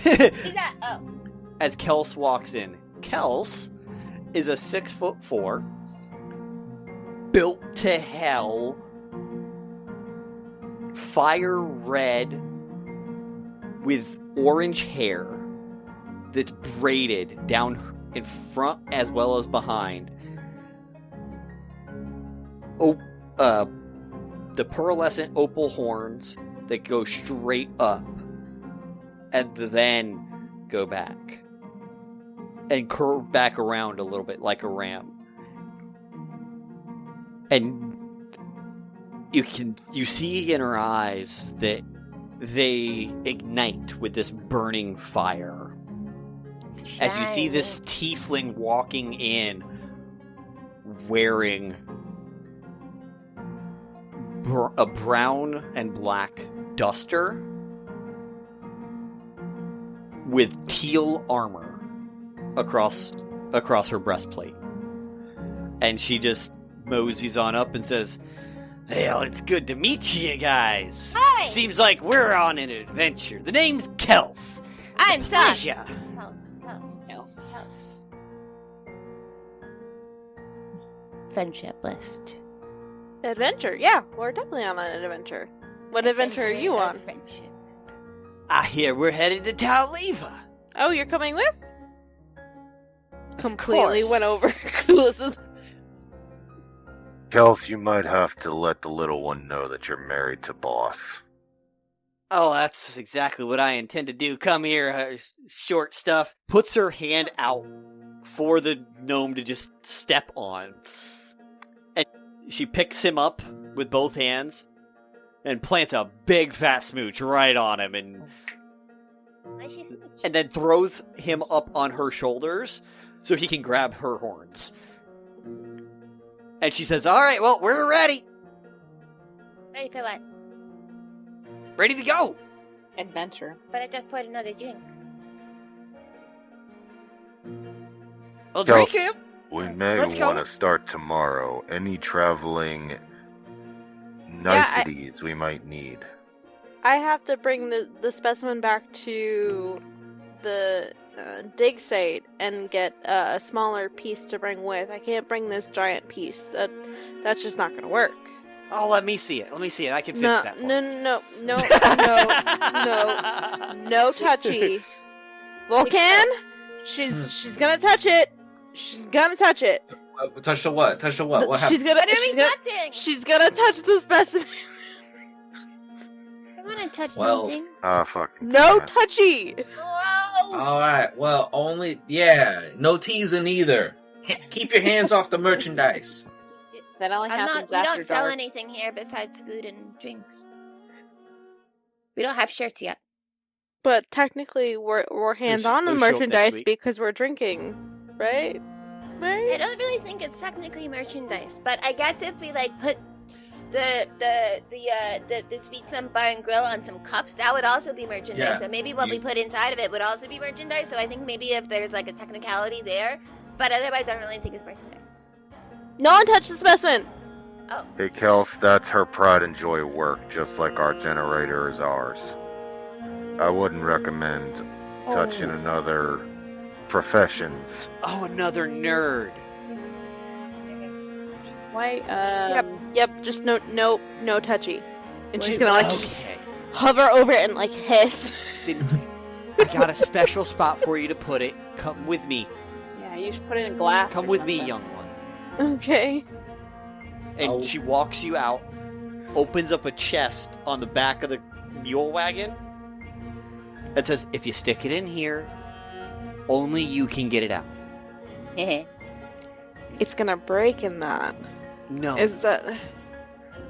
You got, oh. As Kels walks in, Kels is a 6'4", built to hell, fire red, with orange hair that's braided down in front as well as behind. The pearlescent opal horns that go straight up and then go back and curve back around a little bit like a ram. And you see in her eyes that they ignite with this burning fire. As you see this tiefling walking in wearing a brown and black duster with teal armor across her breastplate. And she just moseys on up and says, "Well, it's good to meet you guys. Hi. Seems like we're on an adventure. The name's Kels. I'm Sus. Pleasure." Friendship list. Adventure, yeah, we're definitely on an adventure. What adventure are you on? Friendship. I hear we're headed to Taoliva. Oh, you're coming with? Completely course. went over Telissa's. Kels, you might have to let the little one know that you're married to Boss. Oh, that's exactly what I intend to do. Come here, short stuff. Puts her hand out for the gnome to just step on. And she picks him up with both hands and plants a big fat smooch right on him and then throws him up on her shoulders so he can grab her horns. And she says, "Alright, well, we're ready. Ready for what? Ready to go." Adventure. But I just poured another drink. Well, drink Kels, him. we may Let's go. want to start tomorrow. Any traveling niceties we might need. I have to bring the specimen back to the dig site and get a smaller piece to bring with. I can't bring this giant piece. That's just not gonna work. Oh, let me see it. Let me see it. I can fix No, that. no touchy. Vulcan, she's gonna touch it. She's gonna touch it. Touch the what? Touch the what? What happened? She's gonna touch the specimen. I want to touch Well, something. Fuck. No touchy. Whoa! Alright, well, no teasing either. Keep your hands off the merchandise. That only happens We after don't sell dark. anything here besides food and drinks. We don't have shirts yet. But technically, we're hands on the We'll show up next merchandise week. because we're drinking, right? I Right? don't really think it's technically merchandise, but I guess if we like put the Sweet Sun Bar and Grill on some cups, that would also be merchandise. Yeah. So maybe what we put inside of it would also be merchandise. So I think maybe if there's like a technicality there, but otherwise I don't really think it's merchandise. No one touched the specimen. Hey, Kels, that's her pride and joy work, just like our generator is ours. I wouldn't recommend touching another profession's. Oh, another nerd. Why? Yep. Just no touchy. And she's Wait, gonna like Okay. hover over it and like hiss. Then I got a special spot for you to put it. Come with me. Yeah, you should put it in glass. Come or with me, something. young one. Okay. And Oh. she walks you out, opens up a chest on the back of the mule wagon, that says, "If you stick it in here, only you can get it out." It's gonna break in that. No. Is that?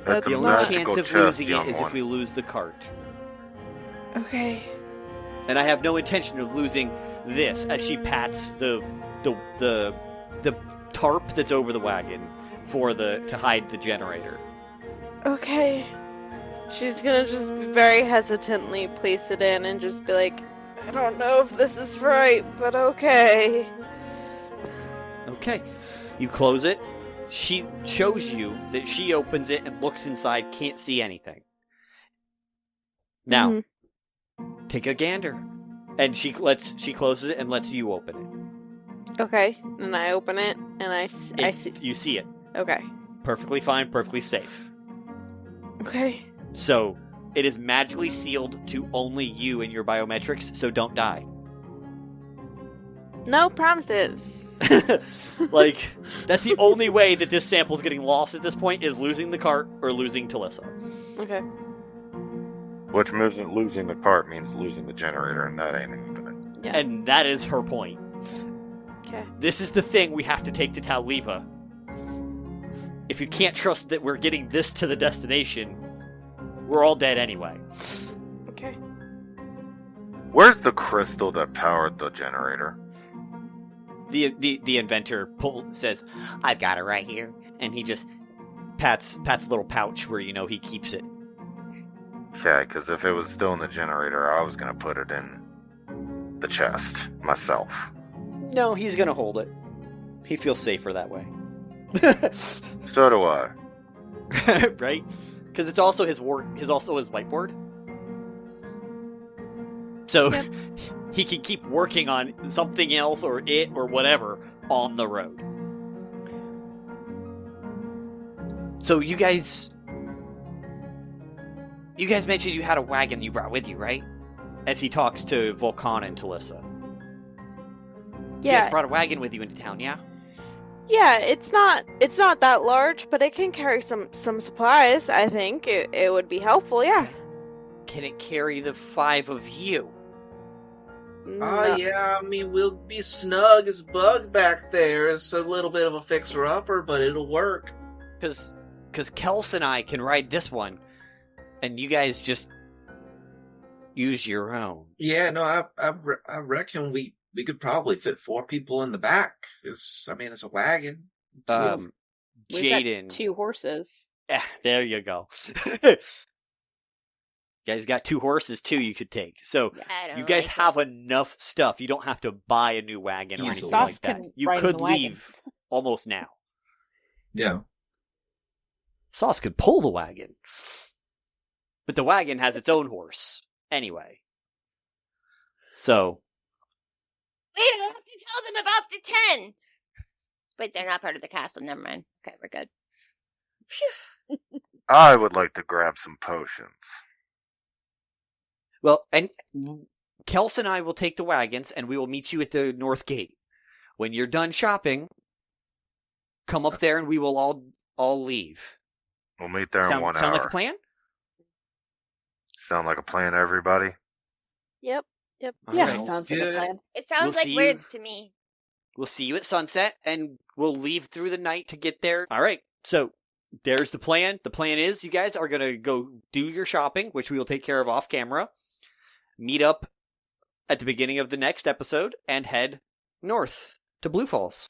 That's The a only magical chance of chest, losing young it is one. if we lose the cart. Okay. And I have no intention of losing this, as she pats the tarp that's over the wagon to hide the generator. Okay. She's gonna just very hesitantly place it in and just be like, I don't know if this is right, but okay. Okay. You close it. She shows you that she opens it and looks inside, can't see anything. Now, take a gander. And she closes it and lets you open it. Okay. And I open it and I see. You see it. Okay. Perfectly fine, perfectly safe. Okay. So, it is magically sealed to only you and your biometrics, so don't die. No promises. Like, that's the only way that this sample's getting lost at this point, is losing the cart or losing Telissa. Okay. Which means losing the cart means losing the generator, and that ain't happening. Yeah. And that is her point. Okay. This is the thing we have to take to Taoliva. If you can't trust that we're getting this to the destination, we're all dead anyway. Okay. Where's the crystal that powered the generator? The inventor says, "I've got it right here," and he just pats a little pouch where he keeps it. Okay, because if it was still in the generator, I was gonna put it in the chest myself. No, he's gonna hold it. He feels safer that way. So do I. Right? Because it's also his whiteboard. So Yep. he can keep working on something else or it or whatever on the road. So you guys mentioned you had a wagon you brought with you, right? as he talks to Vulcan and Telissa. You Yeah, guys brought a wagon with you into town, yeah? yeah. It's not that large, but it can carry some supplies. I think it would be helpful. Yeah. Can it carry the 5 of you? No- yeah, I mean, we'll be snug as bug back there. It's a little bit of a fixer-upper, but it'll work. Because Kels and I can ride this one, and you guys just use your own. Yeah, no, I reckon we could probably fit 4 people in the back. It's a wagon. We've got Jaden. 2 horses. There you go. You guys got 2 horses too you could take. So I don't you guys like have enough stuff. You don't have to buy a new wagon or anything Easily. like that. Can You ride in could the wagon. leave almost now. Yeah. Sauce could pull the wagon. But the wagon has its own horse. Anyway. So. We don't have to tell them about the 10. Wait, they're not part of the castle. Never mind. Okay, we're good. Phew. I would like to grab some potions. Well, and Kels and I will take the wagons, and we will meet you at the north gate. When you're done shopping, come up there, and we will all leave. We'll meet there in 1 hour. Sound like a plan? Sound like a plan, everybody? Yep. Yeah, Sounds sounds like a good. plan. It sounds We'll like see you. words to me. We'll see you at sunset, and we'll leave through the night to get there. All right, so there's the plan. The plan is you guys are going to go do your shopping, which we will take care of off camera, meet up at the beginning of the next episode, and head north to Blue Falls.